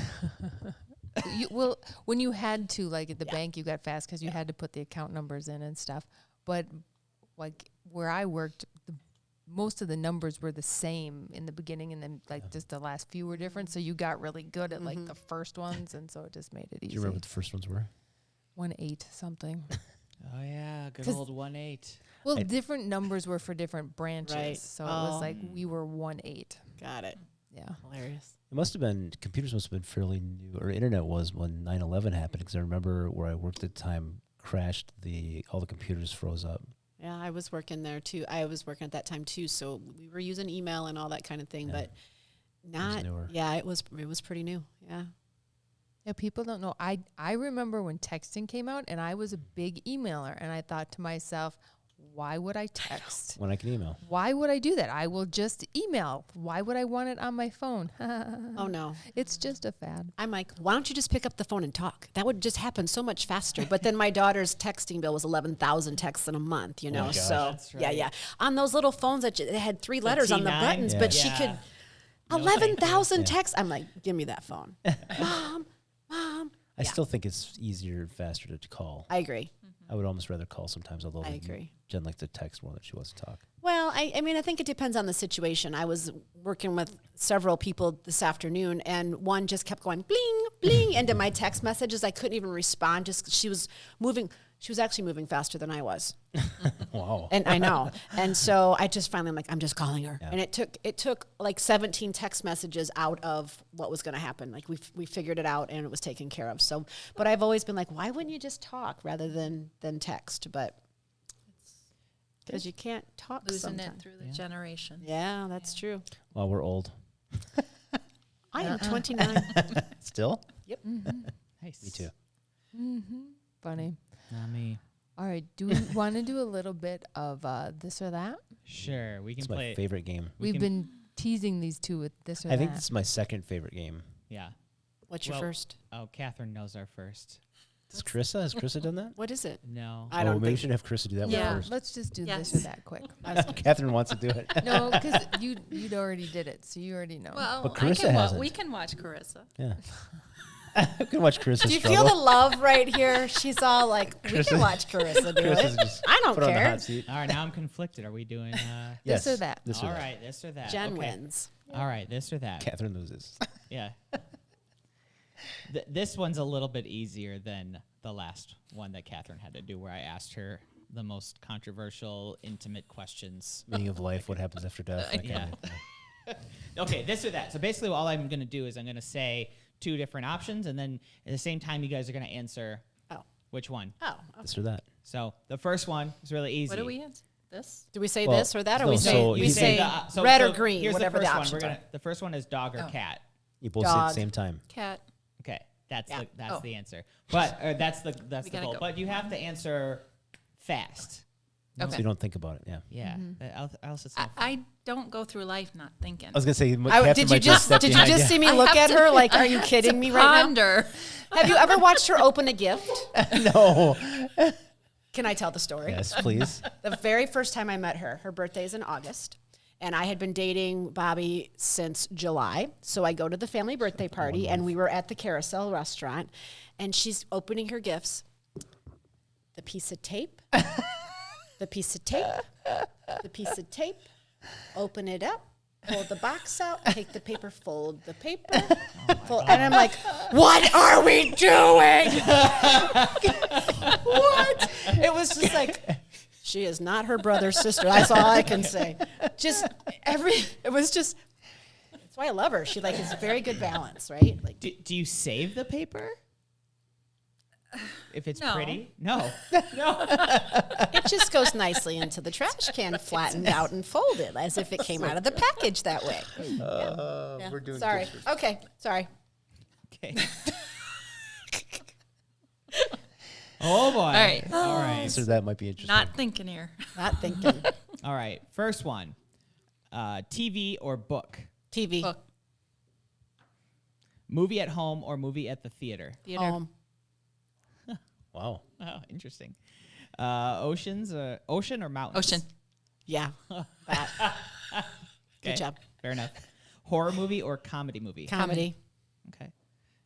Well, when you had to, like at the bank, you got fast because you had to put the account numbers in and stuff. But like where I worked, most of the numbers were the same in the beginning, and then like just the last few were different. So you got really good at like the first ones, and so it just made it Do easy. you remember what the first ones were? 1-8 something. oh yeah, good 'Cause- old 1-8. Well, different numbers were for different branches, Right. so it was like we were 1-8. Got it. Yeah. Hilarious. It must have been, computers must have been fairly new, or internet was when 9/11 happened, because I remember where I worked at the time crashed, all the computers froze up. Yeah, I was working there too. I was working at that time too, so we were using email and all that kind of thing, Yeah. but not. newer. Yeah, it was pretty new. Yeah. Yeah, people don't know. I remember when texting came out, and I was a big emailer, and I thought to myself, why would I text? When I can email. Why would I do that? I will just email. Why would I want it on my phone? Oh no. It's just a fad. I'm like, why don't you just pick up the phone and talk? That would just happen so much faster. But then my daughter's texting bill was 11,000 texts in a month, you know. gosh. So That's yeah, right. yeah. On those little phones that had 3 letters on the T9? buttons, Yeah. but she Yeah. could No, 11,000 thank you. texts. I'm like, give me that phone, mom. I still think it's easier and faster to call. I agree. I would almost rather call sometimes, although I agree. Jen likes to text more than she wants to talk. Well, I mean, I think it depends on the situation. I was working with several people this afternoon, and one just kept going bling, bling into my text messages. I couldn't even respond just 'cause she was moving. She was actually moving faster than I was. Wow. And I know. And so I just finally, I'm like, I'm just calling her. Yeah. And it took like 17 text messages out of what was going to happen. Like we figured it out and it was taken care of. So, but I've always been like, why wouldn't you just talk rather than text? But because you can't talk Losing sometimes. it through the generation. Yeah, that's true. Well, we're old. I am 29. Still? Nice. Me too. Funny. Not me. All right. Do we want to do a little bit of this or that? Sure, we can It's play. my favorite game. We've been teasing these two with this or I think that. this is my second favorite game. Yeah. What's your Well, first? Oh, Catherine knows our first. Has Carissa done that? What is it? No. I don't maybe we think. should have Carissa do that yeah, one first. let's just do Yes. this or that quick. Catherine wants to do it. No, because you'd already did it, so you already know. Well, But Carissa hasn't. we can watch Carissa. Yeah. I can watch Carissa Do you struggle. feel the love right here? She's all like, we can watch Carissa do Carissa's it. just I don't put her on the care. hot seat. All right, now I'm conflicted. Are we doing? Yes. or that? This or All that. right, this or that. Jen okay. wins. All right, this or that. Catherine loses. Yeah. This one's a little bit easier than the last one that Catherine had to do, where I asked her the most controversial, intimate questions. Meaning of life, what happens after death. that kind Yeah. of thing. Okay, this or that. So basically, all I'm going to do is I'm going to say 2 different options, and then at the same time, you guys are going to answer Oh. which one. Oh. This or that. So the first one is really easy. What do we answer? This? Do we say Well, this or that, or no, we so say you we say red or green, Here's whatever the the first options one. are? The first one is dog or cat. You both say at the Dog. same time. Cat. Okay. That's Yeah. the answer. But that's the We gotta goal. go. But you have to answer fast. So Okay. you don't think about it. Yeah. Yeah. Else it's not I don't go through life not thinking. I was gonna say, Did Catherine you might just step did you behind just see me I look have at to- her like, are you kidding me right now? Ponder. Have you ever watched her open a gift? No. Can I tell the story? Yes, please. The very first time I met her, her birthday is in August, and I had been dating Bobby since July. So I go to the family birthday party, and we were at the Carousel restaurant, and she's opening her gifts. The piece of tape, the piece of tape, the piece of tape, open it up, pull the box out, take the paper, fold the paper, fold, and I'm like, what are we doing? What? It was just like, she is not her brother's sister. That's all I can say. It was just, that's why I love her. She like is a very good balance, right? Like, Do you save the paper? If it's No. pretty? No. it just goes nicely into the trash can, flattened out and folded as if it came out of the package that way. Yeah. We're doing Sorry. Okay. Sorry. Okay. Oh boy. All right. All right. So that might be interesting. Not thinking here. Not thinking. All right. First one. TV or book? TV. Book. Movie at home or movie at the theater? Theater. Wow. Oh, interesting. Ocean or mountains? Ocean. Yeah. That. Okay, Good job. Fair enough. Horror movie or comedy movie? Comedy. Okay.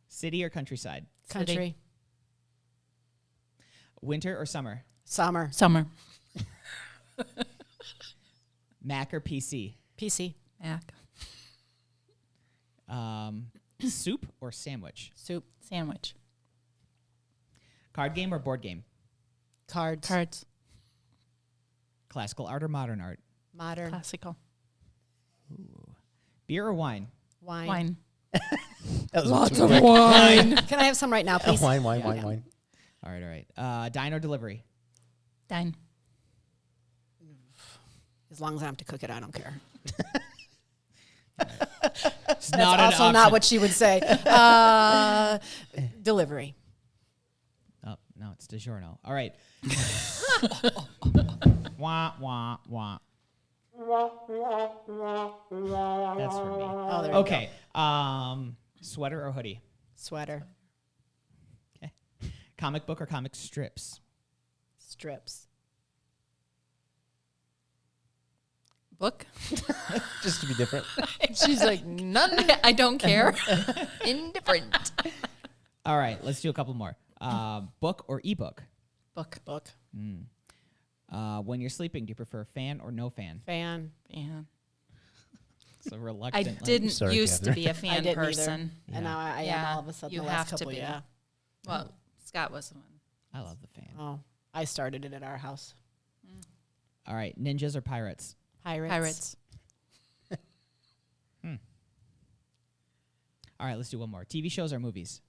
City or countryside? Country. Winter or summer? Summer. Summer. Mac or PC? PC. Mac. Soup or sandwich? Soup. Sandwich. Card game or board game? Cards. Cards. Classical art or modern art? Modern. Classical. Beer or wine? Wine. Wine. That was Lots too of quick. wine. Can I have some right now, please? Wine. All right. Dine or delivery? Dine. As long as I don't have to cook it, I don't care. It's That's not an also not option. what she would say. Delivery. Oh, no, it's DiGiorno. All right. Wah, wah, wah. That's for me. Oh, there you go. Okay. Sweater or hoodie? Sweater. Okay. Comic book or comic strips? Strips. Book. Just to be different. She's like, none. I don't care. Indifferent. All right, let's do a couple more. Book or ebook? Book. Book. When you're sleeping, do you prefer fan or no fan? Fan. Yeah. So I reluctant. didn't Sorry, used to Catherine. be a I fan didn't person. either. And now I am Yeah, all of a sudden you the last have to couple, be. yeah. Well, Scott was the one. I love the fan. Oh, I started it at our house. All right, ninjas or pirates? Pirates. All right, let's do one more. TV shows or movies?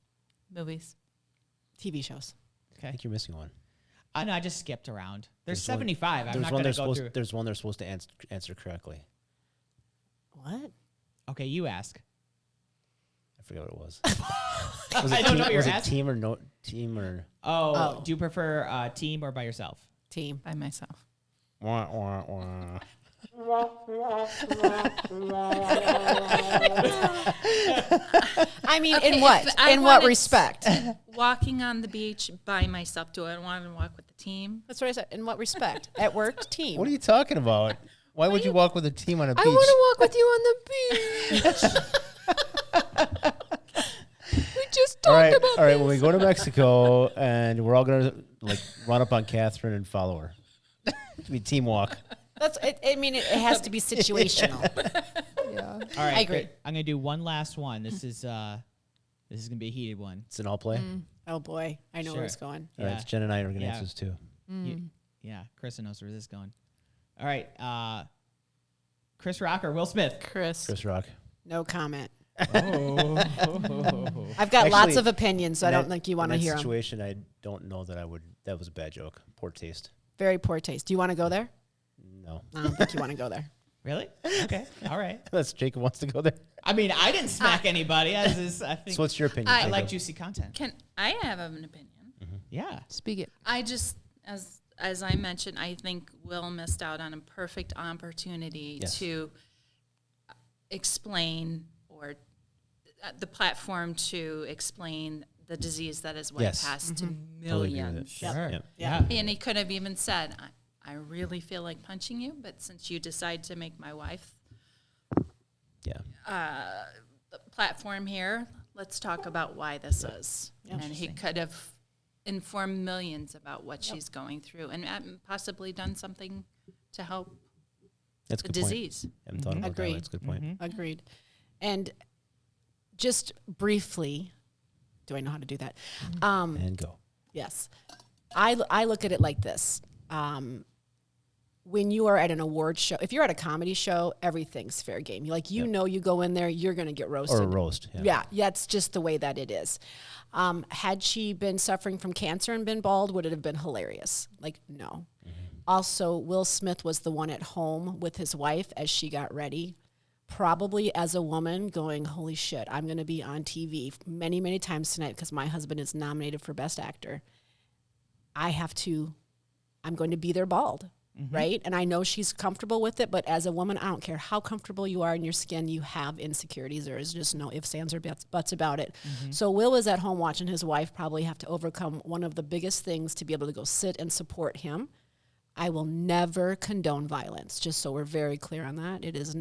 Movies. TV shows. I think you're missing one. No, I just skipped around. There's There's one- 75. I'm There's not one going they're to go supposed. through. There's one they're supposed to answer correctly. What? Okay, you ask. I forgot what it was. I don't know what you're Was it asking. team or no team or? Oh, do you prefer team or by yourself? Team. By myself. Wah, wah, wah. I mean, Okay, in what? if I In what wanted- respect? Walking on the beach by myself. Do I want to walk with the team? That's what I said. In what respect? At work, team. What are you talking about? Why would you walk with a team on a beach? I want to walk with you on the beach. We just talked about all right. this. When we go to Mexico, and we're all gonna like run up on Catherine and follow her. We team walk. That's. I mean, it has to be situational. Yeah. All right, I agree. great. I'm going to do one last one. This is going to be a heated one. It's an all play. Oh boy, I know Sure. where it's going. All right, Yeah. it's Jen and I are gonna Yeah. answer this too. Yeah, Krista knows where this is going. All right, Chris Rock or Will Smith? Chris. Chris Rock. No comment. Oh. I've got lots Actually, of opinions, so I In don't that- think you want to in that hear them. situation, I don't know that I would. That was a bad joke. Poor taste. Very poor taste. Do you want to go there? No. I don't think you want to go there. Really? Okay. All right. Unless Jacob wants to go there. I mean, I didn't smack anybody. I think So what's your opinion? I Jacob? like juicy content. Can I have an opinion? Yeah. Speak it. I just, as I mentioned, I think Will missed out on a perfect opportunity Yes. to explain, or the platform to explain the disease that his wife Yes. has to Totally agree with millions. it. Sure. Yep. Yeah. And he could have even said, I really feel like punching you, but since you decide to make my wife Yeah. the platform here, let's talk about why this is. And he could have informed millions about what she's going through, and possibly done something to help That's a the good point. disease. Haven't thought about that. Agreed. That's a good point. Agreed. And just briefly, do I know how to do that? And go. Yes. I look at it like this. When you are at an award show, if you're at a comedy show, everything's fair game. You know, you go in there, you're going to get roasted. Or a roast. Yeah, it's just the way that it is. Had she been suffering from cancer and been bald, would it have been hilarious? No. Also, Will Smith was the one at home with his wife as she got ready, probably as a woman going, holy shit, I'm going to be on TV many, many times tonight because my husband is nominated for Best Actor. I'm going to be there bald. Right? And I know she's comfortable with it, but as a woman, I don't care how comfortable you are in your skin, you have insecurities. There is just no ifs, ands, or buts about it. So Will is at home watching his wife probably have to overcome one of the biggest things to be able to go sit and support him. I will never condone violence, just so we're very clear on that. That is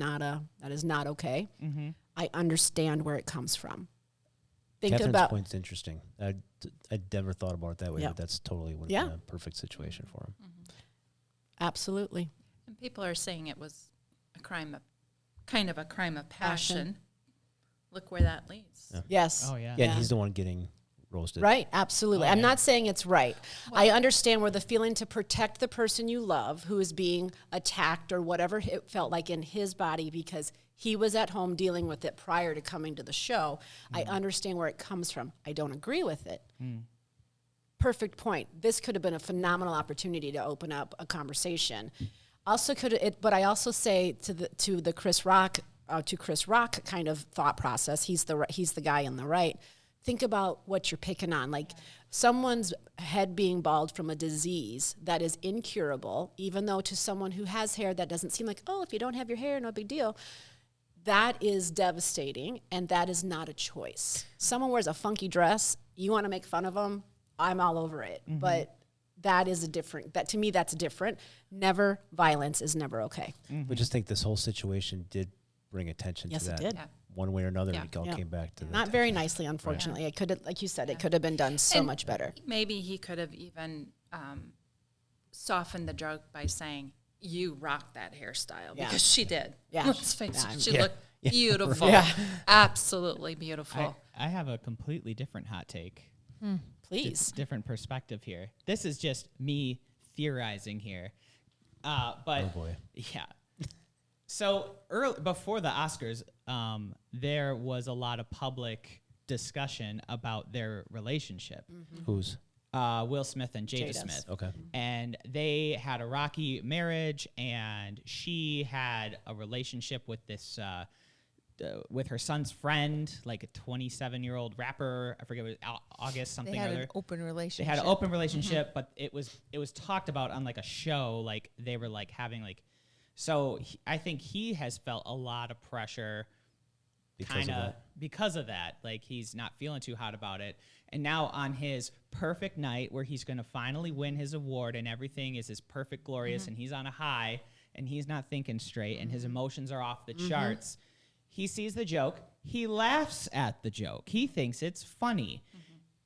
not okay. I understand where it comes from. Catherine's point's interesting. I never thought about it that way, Yeah. but that's totally a perfect situation for him. Absolutely. And people are saying it was a crime of passion. Look where that leads. Yeah. Yes. Oh, yeah. Yeah, and he's the one getting roasted. Right, absolutely. Oh, I'm yeah. not saying it's right. I understand where the feeling to protect the person you love who is being attacked or whatever it felt like in his body because he was at home dealing with it prior to coming to the show. I understand where it comes from. I don't agree with it. Perfect point. This could have been a phenomenal opportunity to open up a conversation. But I also say to the Chris Rock kind of thought process. He's the guy on the right. Think about what you're picking on. Like someone's head being bald from a disease that is incurable, even though to someone who has hair that doesn't seem like, oh, if you don't have your hair, no big deal. That is devastating, and that is not a choice. Someone wears a funky dress, you want to make fun of them, I'm all over it. But to me, that's different. Violence is never okay. But just think this whole situation did bring attention Yes, to it that. did. Yeah. One way or another, Yeah. it all came back to Not very nicely, unfortunately. It could have, like you said, it could have been done so And much better. Maybe he could have even softened the joke by saying, you rocked that hairstyle. Yeah. Because she did. Yeah. Let's face Yeah. it. She Yeah. looked beautiful. Yeah. Absolutely beautiful. I have a completely different hot take. Please. Different perspective here. This is just me theorizing here. But Oh, boy. yeah. So before the Oscars, there was a lot of public discussion about their relationship. Who's? Will Smith and Jada Jada's. Smith. Okay. And they had a rocky marriage, and she had a relationship with this with her son's friend, like a 27-year-old rapper. I forget what it was, August something They or had other. an open They relationship. had an open relationship, but it was talked about on like a show, like they were like having like. So I think he has felt a lot of pressure, because of that. Like he's not feeling too hot about it, and now on his perfect night where he's going to finally win his award and everything is his perfect, glorious, and he's on a high, and he's not thinking straight, and his emotions are off the charts. He sees the joke. He laughs at the joke. He thinks it's funny.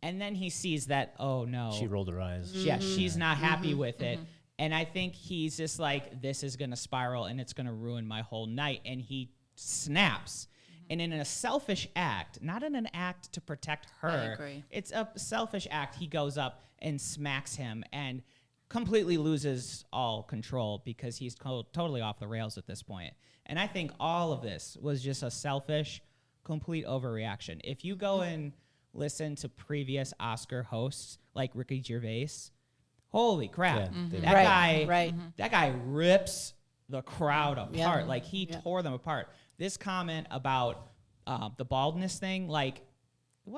And then he sees that, oh, no. She rolled her eyes. Yeah, she's not happy with it. And I think he's just like, this is going to spiral and it's going to ruin my whole night. And he snaps. And in a selfish act, not in an act to protect her. I agree. It's a selfish act. He goes up and smacks him and completely loses all control because he's totally off the rails at this point. And I think all of this was just a selfish, complete overreaction. If you go and listen to previous Oscar hosts like Ricky Gervais, holy crap. Yeah, That guy rips the crowd apart. Yeah. Like he tore them apart. This comment about the baldness thing, like it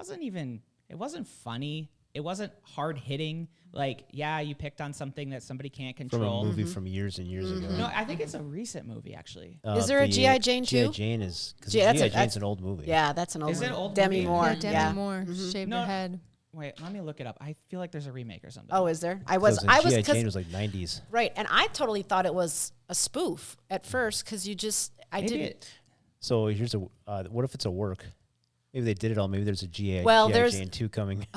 wasn't funny. It wasn't hard hitting. Like, yeah, you picked on something that somebody can't From control. a movie from years and years ago. No, I think it's a recent movie actually. Is there a G.I. Jane G.I. too? Jane is, because G.I. G.I. that's Jane's an old movie. Yeah, that's an old Is it one. old Demi movie? Moore. Yeah, Demi Moore shaved No. her head. Wait, let me look it up. I feel like there's a remake or something. Oh, is there? I Because was G.I. 'cause- Jane was like 90s. right, and I totally thought it was a spoof at first because Maybe didn't. So here's a, what if it's a work? Maybe they did it all. Maybe there's a Well, G.I. there's- Jane 2 coming.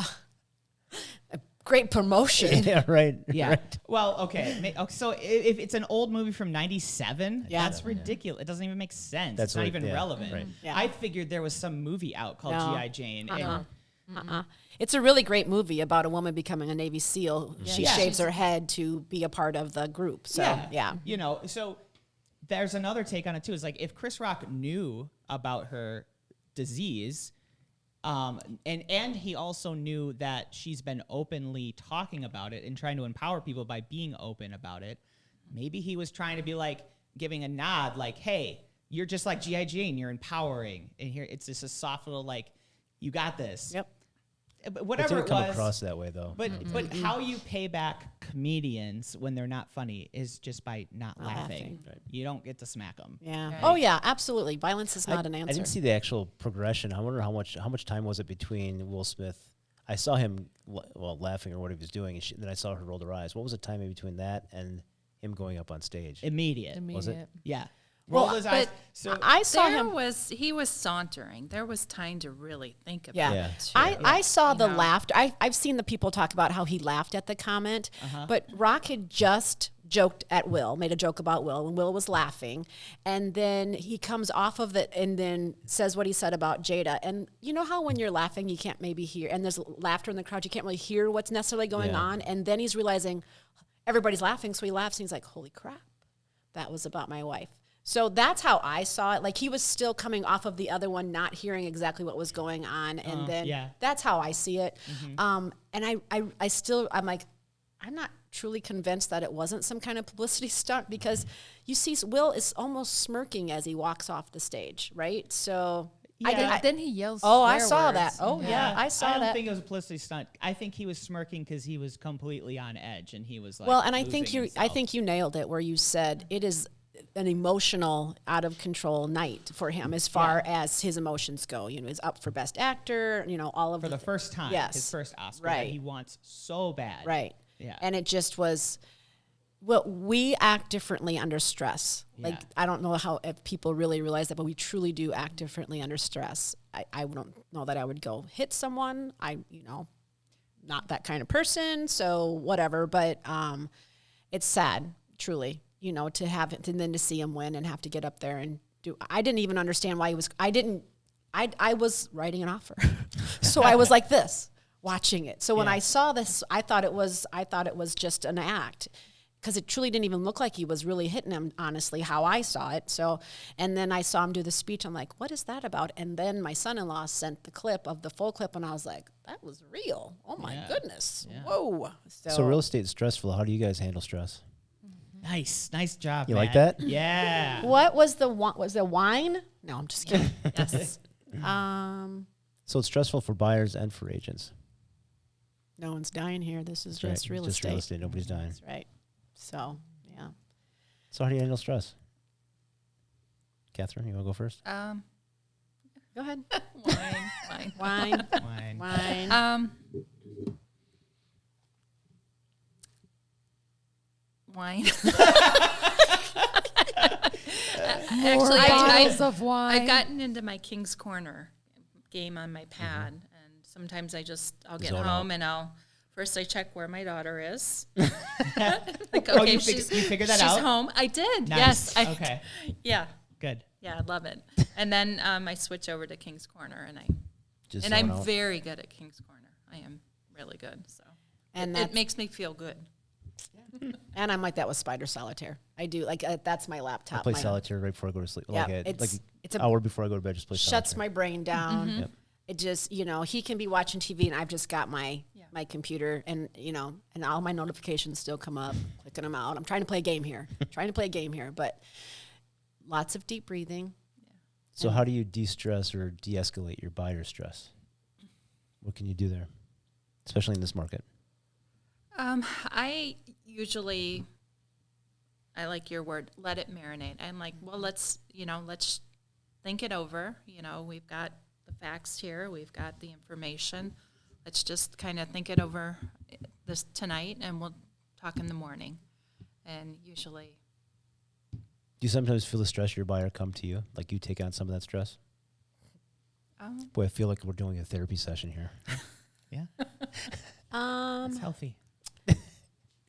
Great promotion. Yeah, right. Yeah. Right. Well, okay. So if it's an old movie from '97, Yeah. that's ridiculous. It doesn't even make sense. That's it's not what- even yeah, relevant. right. Yeah. I figured there was some movie out called No. G.I. Jane. and- It's a really great movie about a woman becoming a Navy SEAL. She Yeah. shaves her head to be a part of the group. So, yeah. You know, so there's another take on it too. Is like if Chris Rock knew about her disease, and he also knew that she's been openly talking about it and trying to empower people by being open about it. Maybe he was trying to be like giving a nod, like, "Hey, you're just like G.I. Jane. You're empowering." And here it's just a soft little like, "You got this." Yep. But It whatever didn't it come was. across that way, though. But how you pay back comedians when they're not funny is just by not laughing. laughing. You don't get to smack them. Yeah. Right. Oh, yeah, absolutely. Violence is not an I answer. didn't see the actual progression. I wonder how much time was it between Will Smith. I saw him laughing or what he was doing, and then I saw her roll her eyes. What was the time in between that and him going up on stage? Immediate. Was it? Immediate. Yeah. Well, Roll his eyes. but So I saw him. He was sauntering. There was time to really think about Yeah. Yeah. it. Too. I saw the You know? laughter. I've seen the people talk about how he laughed at the comment, Uh-huh. but Rock had just joked at Will, made a joke about Will, and Will was laughing. And then he comes off of it and then says what he said about Jada. And you know how when you're laughing, you can't maybe hear, and there's laughter in the crowd, you can't really hear what's necessarily going Yeah. on. And then he's realizing everybody's laughing, so he laughs and he's like, holy crap, that was about my wife. So that's how I saw it. Like he was still coming off of the other one, not hearing exactly what was going on. And then yeah. that's how I see it. And I still, I'm like, I'm not truly convinced that it wasn't some kind of publicity stunt because you see Will is almost smirking as he walks off the stage, right? So Then he yells. oh, I swear saw words. that. Oh yeah, I saw I don't that. think it was a publicity stunt. I think he was smirking because he was completely on edge and he was like, Well, and I think losing I himself. think you nailed it where you said it is an emotional, out of control night for him as far as his emotions go. You know, he's up for Best Actor. You know, all of for the first time, Yes. his first Oscar Right. that he wants so bad. right. Yeah. And it just was. Well, we act differently under stress. Like Yeah. I don't know how if people really realize that, but we truly do act differently under stress. I don't know that I would go hit someone. Not that kind of person. So whatever. But it's sad, truly. You know, to have it and then to see him win and have to get up there and do. I didn't even understand why he was. I was writing an offer, so I was like this, watching it. So when I saw this, I thought it was just an act. Because it truly didn't even look like he was really hitting him, honestly, how I saw it. So, and then I saw him do the speech. I'm like, what is that about? And then my son-in-law sent the full clip, and I was like, that was real. Oh my goodness. Yeah. Whoa. So real estate is stressful. How do you guys handle stress? Nice job. You like Matt. that? Yeah. What was the wine? No, I'm just kidding. Yes. So it's stressful for buyers and for agents. No one's dying here. This is Right. just real Just estate. real estate. Nobody's dying. That's right. So, yeah. So how do you handle stress? Catherine, you want to go first? Go ahead. Wine. Wine. Wine. Wine. Wine. More Actually, bottles of wine. I've gotten into my King's Corner game on my pad, and sometimes I'll get Zone home out. and first I check where my daughter is. Oh, you figured that she's out? home. I did. Nice. Yes. Okay. Yeah. Good. Yeah, I love it. And then I switch over to King's Corner, and Just I'm zone out? very good at King's Corner. I am really good. So And it makes me feel good. And I'm like that with Spider Solitaire. I do. Like, that's my laptop. I play my, solitaire right before I go to sleep. Yeah, like it's an a- hour before I go to bed, just play Shuts solitaire. my brain down. Yep. It just, he can be watching TV and I've just got my computer and, and all my notifications still come up, clicking them out. I'm trying to play a game here, but lots of deep breathing. So how do you de-stress or de-escalate your buyer stress? What can you do there, especially in this market? I usually, I like your word, let it marinate. I'm like, well, let's think it over. We've got the facts here. We've got the information. Let's just kind of think it over this tonight, and we'll talk in the morning. And usually, Do you sometimes feel the stress your buyer come to you? Like you take on some of that stress? Boy, I feel like we're doing a therapy session here. Yeah. It's healthy.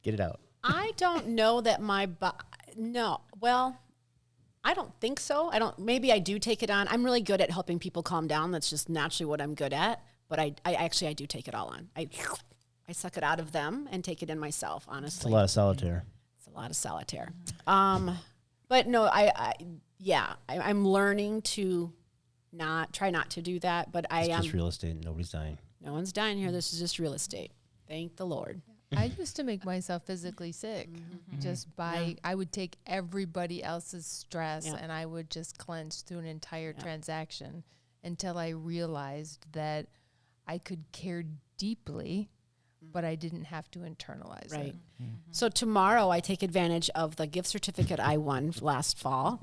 Get it out. I don't know that no. Well, I don't think so. Maybe I do take it on. I'm really good at helping people calm down. That's just naturally what I'm good at. But I actually do take it all on. I suck it out of them and take it in myself, honestly. It's a lot of solitaire. It's a lot of solitaire. But no, I'm learning to try not to do that. But It's just real estate and nobody's dying. No one's dying here. This is just real estate. Thank the Lord. I used to make myself physically sick just by, I would take everybody else's stress and I would just cleanse through an entire transaction until I realized that I could care deeply, but I didn't have to internalize it. So tomorrow I take advantage of the gift certificate I won last fall,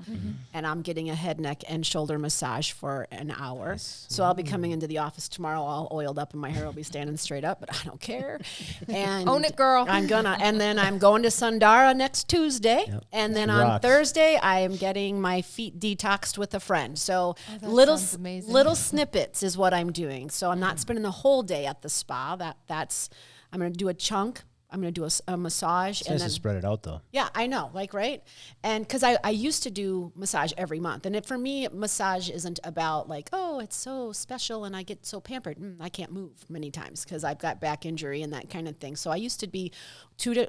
and I'm getting a head, neck, and shoulder massage for an hour. Nice. So I'll be coming into the office tomorrow all oiled up, and my hair will be standing straight up, but I don't care. And Own it, girl. I'm gonna. And then I'm going to Sundara next Tuesday, and then on Rocks. Thursday I am getting my feet detoxed with a friend. So that little sounds amazing. little snippets is what I'm doing. So I'm not spending the whole day at the spa. That's I'm going to do a chunk. I'm going to do a massage. It's and nice then, to spread it out, though. yeah, I know, right? And because I used to do massage every month. And for me, massage isn't about like, oh, it's so special and I get so pampered. I can't move many times because I've got back injury and that kind of thing. So I used to be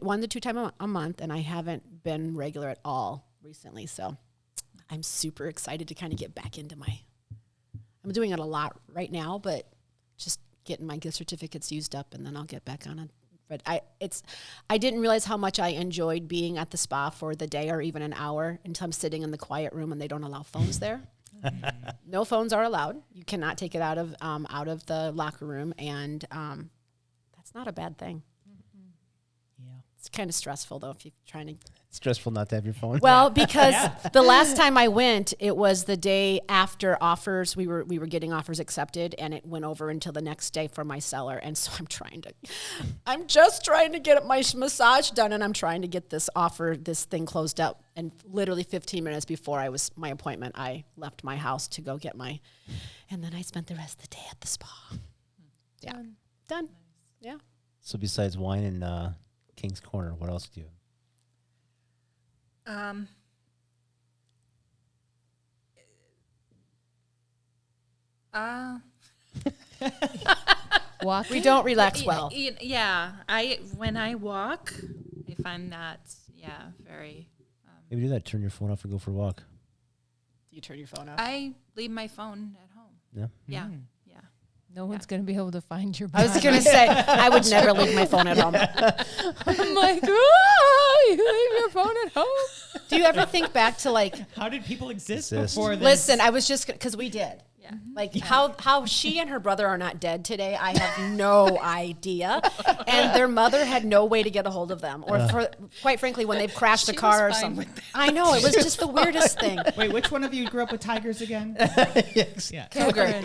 1 to 2 times a month, and I haven't been regular at all recently. So I'm super excited to kind of get back into I'm doing it a lot right now, but just getting my gift certificates used up, and then I'll get back on it. But I didn't realize how much I enjoyed being at the spa for the day or even an hour until I'm sitting in the quiet room and they don't allow phones there. No phones are allowed. You cannot take it out of the locker room, and that's not a bad thing. Yeah. It's kind of stressful though if you're trying to. It's stressful not to have your phone. Well, because the last time I went, it was the day after offers. We were getting offers accepted, and it went over until the next day for my seller. And so I'm just trying to get my massage done, and I'm trying to get this thing closed up. And literally 15 minutes before my appointment, I left my house to go get and then I spent the rest of the day at the spa. Yeah, done. Nice. Yeah. So besides wine and King's Corner, what else do you? Walk. We don't relax well. Yeah, when I walk, I find that very. Maybe do that. Turn your phone off and go for a walk. Do you turn your phone off? I leave my phone at home. Yeah. Yeah, Mm. yeah. No one's going to be able to find your I body. was going to say, I would never leave my phone at home. I'm like, oh, you leave your phone at home? Do you ever think back to like, How did people exist Exist. before this? listen, I was just, because we did. Yeah. Like how she and her brother are not dead today, I have no idea. And their mother had no way to get a hold of them. Or quite frankly, when they've crashed a She car or was fine something. with I know, it was just the weirdest thing. Wait, which one of you grew up with tigers again? Yes. Yeah. Cougar.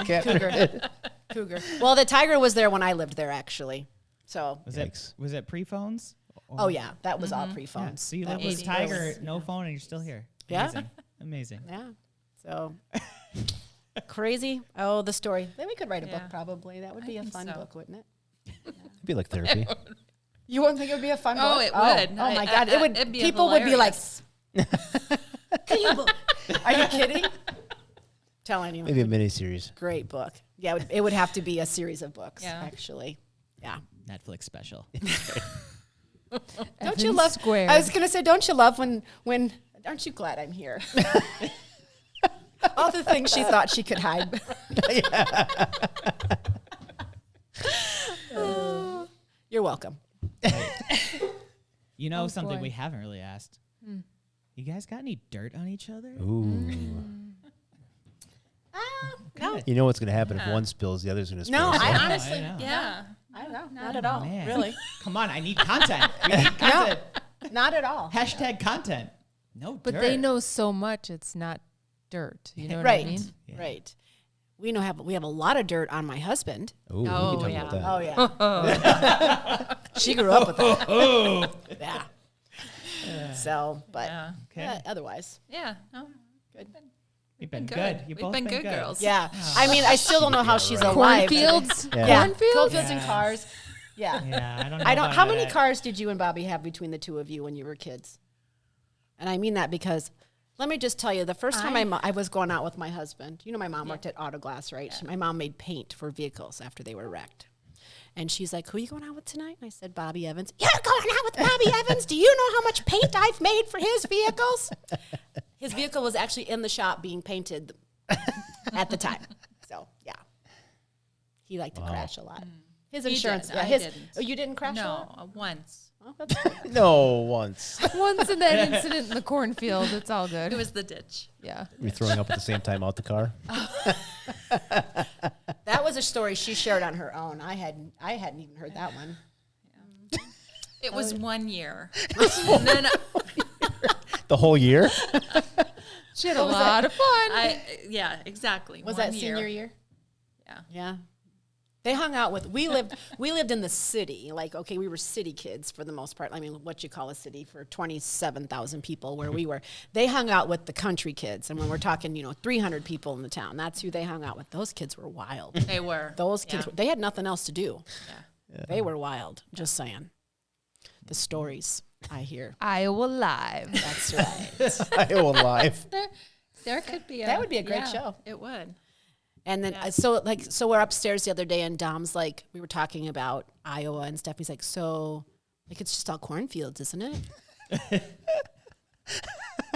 Well, the tiger was there when I lived there, actually. So, Was it pre-phones? oh yeah, that was all Yeah. pre-phone. So you That live with was- tiger, no phone, and you're still here. Yeah. Amazing. Amazing. Yeah. So crazy. Oh, the story. Then we could write a Yeah. book probably. That would I be a think fun so. book, wouldn't it? It'd be like therapy. You wouldn't think it would be a fun book? Oh, it would. Oh my God. It would. It'd be People would be like, hilarious. "Can you are you kidding?" Telling you. Maybe a miniseries. Great book. Yeah, it would have to be a series of books, Yeah. actually. Yeah. Netflix special. Don't you love Square? I was going to say, don't you love when aren't you glad I'm here? All the things she thought she could hide. You're welcome. You know Oh, something boy. we haven't really asked? You guys got any dirt on each other? Ooh. No. You know what's going to happen if one spills, the other's going to spill. No, so- I honestly, know. Yeah. I don't know. Not at all. Man. Really. Come on, I need content. We need content. Not at all. Hashtag content. No But dirt. they know so much, it's not dirt. You know what Right. I mean? Right. We have a lot of dirt on my husband. Ooh, we can Oh, talk yeah. about that. Oh yeah. She grew up with that. Yeah. So, but Yeah. Okay. otherwise, Yeah. No. You've been good. good. You've We've both been good girls. yeah. I mean, I still don't know how she's alive. Cornfields? Yeah. Cornfields? Cornfields and Yeah. cars. Yeah. Yeah, I don't know. I don't. about How many that. cars did you and Bobby have between the two of you when you were kids? And I mean that because, let me just tell you, the first time I was going out with my husband, you know, my mom worked at Auto Glass, right? My mom made paint for vehicles after they were wrecked. And she's like, who are you going out with tonight? And I said, Bobby Evans. You're going out with Bobby Evans? Do you know how much paint I've made for his vehicles? His vehicle was actually in the shop being painted at the time. So, yeah. He liked to crash a lot. His He insurance. did. Yeah, I his. didn't. Oh, you didn't crash a lot? No, once. Oh, that's good. No, once. Once in that incident in the cornfield, it's all It good. was the ditch. Yeah. You're throwing up at the same time out the car. That was a story she shared on her own. I hadn't even heard that one. It Oh. was 1 year. And then The whole year? She had a lot of fun. yeah, exactly. Was 1 that senior year? Yeah. Yeah. They hung out with we lived in the city. Like, okay, we were city kids for the most part. I mean, what you call a city for 27,000 people where we were. They hung out with the country kids. And when we're talking, 300 people in the town, that's who they hung out with. Those kids were wild. They were. Those kids, Yeah. they had nothing else to do. Yeah. They were wild, just saying. The stories I hear. Iowa Live. That's right. Iowa Live. There could be That would be a great yeah, show. It would. And then, Yeah. so we're upstairs the other day, and Dom's like, we were talking about Iowa and stuff. He's like, so, like, it's just all cornfields, isn't it?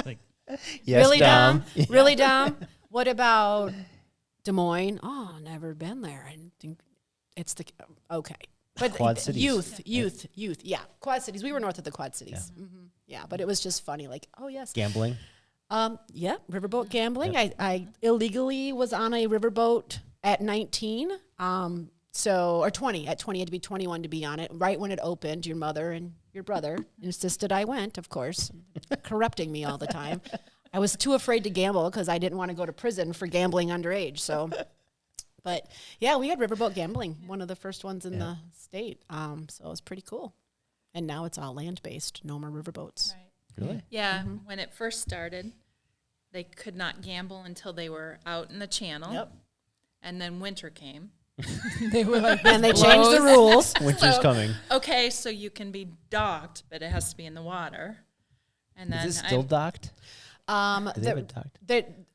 Like, Yes, Really, Dom. Dom? Really, Dom? What about Des Moines? Oh, never been there. I think it's okay. But Quad Cities. youth. Yeah, Quad Cities. We were north of the Quad Cities. Yeah, but it was just funny. Like, oh, yes. Gambling. Yeah, riverboat gambling. I illegally was on a riverboat at 19. Or 20. At 20, I had to be 21 to be on it. Right when it opened, your mother and your brother insisted I went, of course, corrupting me all the time. I was too afraid to gamble because I didn't want to go to prison for gambling underage. So, but yeah, we had riverboat gambling, one of the first ones in the state. So it was pretty cool. And now it's all land-based, no more riverboats. Right. Really? Yeah. When it first started, they could not gamble until they were out in the channel. Yep. And then winter came. They were like, And they changed the rules. Winter's So, coming. Okay, so you can be docked, but it has to be in the water. And then Is it still docked? Do they have it docked?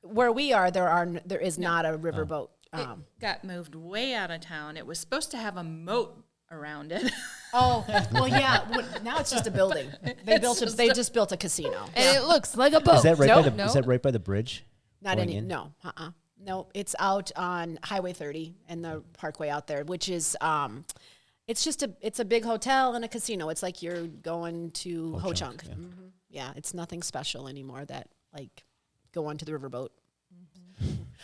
Where we are, there is not a riverboat. it got moved way out of town. It was supposed to have a moat around it. Oh, well, yeah. Now it's just a building. They just built a casino. and it looks like a boat. Is that right Nope. by the? Is that right by the bridge? Not going any. in? No. No. It's out on Highway 30 and the Parkway out there, which is it's a big hotel and a casino. It's like you're going to Ho Chunk. Yeah. Yeah, it's nothing special anymore. That like go onto the riverboat.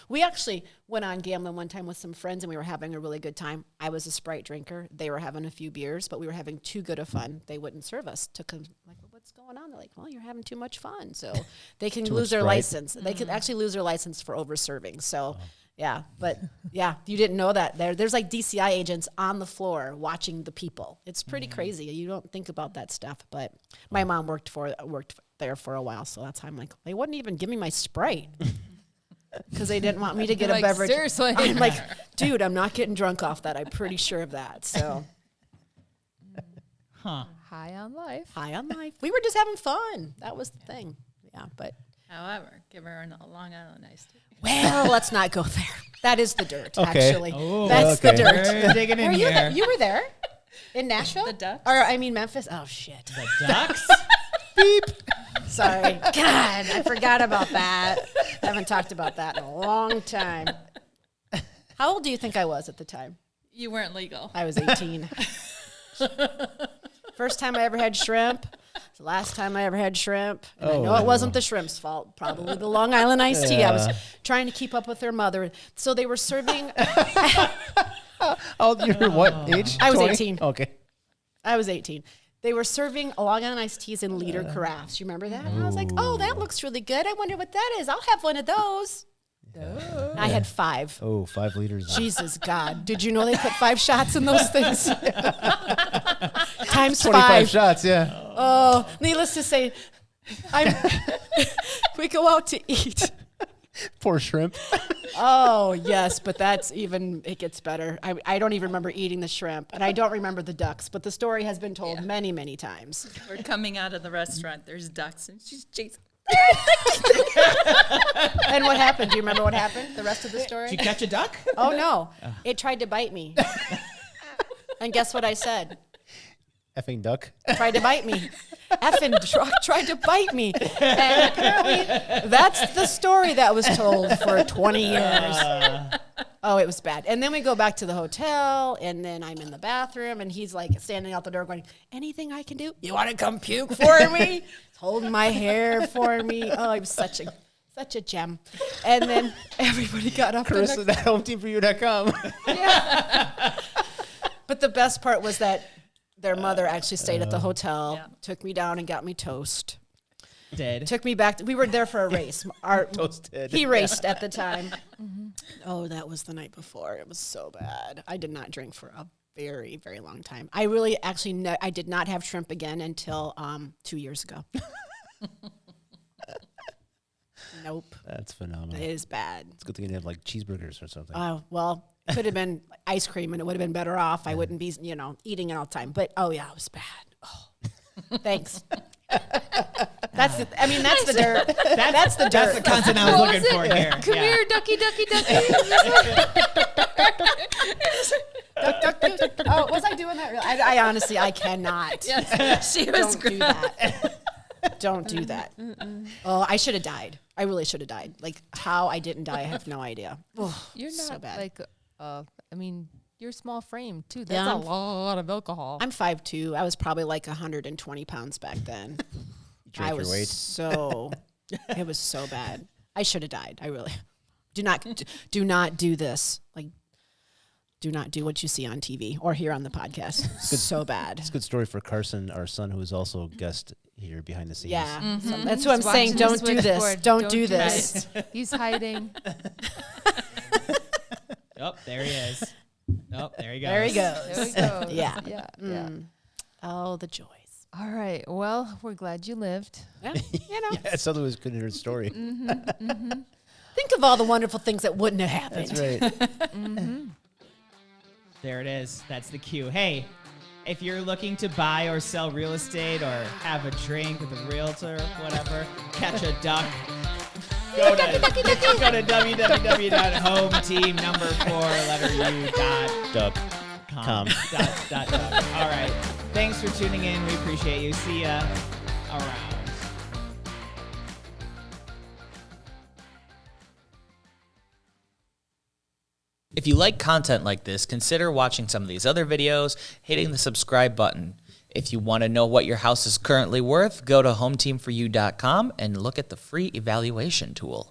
We actually went on gambling one time with some friends, and we were having a really good time. I was a Sprite drinker. They were having a few beers, but we were having too good of fun. They wouldn't serve us. Took them like, what's going on? They're like, well, you're having too much fun. So they can Too lose much their Sprite. license. They could actually lose their license for over serving. So yeah, but yeah, you didn't know that. There's like DCI agents on the floor watching the people. It's pretty crazy. You don't think about that stuff. But my mom worked there for a while, so that's how I'm like, they wouldn't even give me my Sprite. Because they didn't want me to get a Like, beverage. seriously. I'm like, dude, I'm not getting drunk off that. I'm pretty sure of that. So huh? High on life. high on life. We were just having fun. That was the thing. Yeah, but However, give her a Long Island iced tea. well, let's not go there. That is the dirt, Okay. actually. Oh, That's okay. the dirt. We're digging in Were you here. there? You were there in Nashville? The Ducks? Or I mean Memphis. Oh shit. The ducks? Sorry. God, I forgot about that. I haven't talked about that in a long time. How old do you think I was at the time? You weren't legal. I was 18. First time I ever had shrimp. It's the last time I ever had shrimp. And I know it wasn't the shrimp's fault. Probably the Long Island iced tea. I was trying to keep up with their mother. So they were serving. Oh, you're what age? I was 20? 18. Okay. I was 18. They were serving Long Island iced teas in liter carafes. You remember that? And I was like, oh, that looks really good. I wonder what that is. I'll have one of those. I had 5. Oh, 5 liters. Jesus God. Did you know they put 5 shots in those things? Times 25 5. shots, yeah. Oh, needless to say, we go out to eat. Poor shrimp. Oh, yes, but it gets better. I don't even remember eating the shrimp, and I don't remember the ducks, but the story has been told many, many times. We're coming out of the restaurant. There's ducks, and she's chasing. And what happened? Do you remember what happened? The rest of the story? Did you catch a duck? Oh, no. It tried to bite me. And guess what I said? Effing duck. Tried to bite me. Effing truck tried to bite me. And apparently that's the story that was told for 20 years. Oh, it was bad. And then we go back to the hotel, and then I'm in the bathroom, and he's like standing out the door going, anything I can do? You want to come puke for me? He's holding my hair for me. Oh, it was such a gem. And then everybody got up. Carissa at hometeamforyou.com. But the best part was that their mother actually stayed at the hotel, took me down and got me toast. Took me back. We were there for a race. Toasted. He raced at the time. Oh, that was the night before. It was so bad. I did not drink for a very, very long time. I really actually I did not have shrimp again until 2 years ago. Nope. That's phenomenal. It is bad. It's a good thing you didn't have like cheeseburgers or something. Oh, well, it could have been ice cream and it would have been better off. I wouldn't be, eating it all the time. But, oh, yeah, it was bad. Oh, thanks. That's the dirt. That's the dirt. That's the content I was looking for here. Come here, ducky, ducky, ducky. Duck, duck, duck. Oh, was I doing that? I honestly, I cannot. Yes, she was Don't do that. Don't do that. Oh, I should have died. I really should have died. Like, how I didn't die, I have no idea. Oh, You're so not bad. like, you're small frame too. That's Yeah, a lot of alcohol. I'm 5'2". I was probably like 120 pounds back then. Drank I your was weight. it was so bad. I should have died. I really do not do this. Like, do not do what you see on TV or hear on the podcast. It's so bad. It's a good story for Carson, our son, who is also a guest here behind the scenes. Yeah, so that's what I'm He's saying. watching Don't the do this. switchboard. Don't do this. He's hiding. Oh, there he is. Oh, there he goes. There he goes. There he goes. Yeah. Yeah. Mm. Oh, the joys. All right. Well, we're glad you lived. Yeah, Yeah, something was good in her story. Think of all the wonderful things that wouldn't have happened. That's right. There it is. That's the cue. Hey, if you're looking to buy or sell real estate or have a drink with a realtor, whatever, catch a duck. Go to www.hometeam4u.com. All right. Thanks for tuning in. We appreciate you. See ya around. If you like content like this, consider watching some of these other videos, hitting the subscribe button. If you want to know what your house is currently worth, go to hometeamforyou.com and look at the free evaluation tool.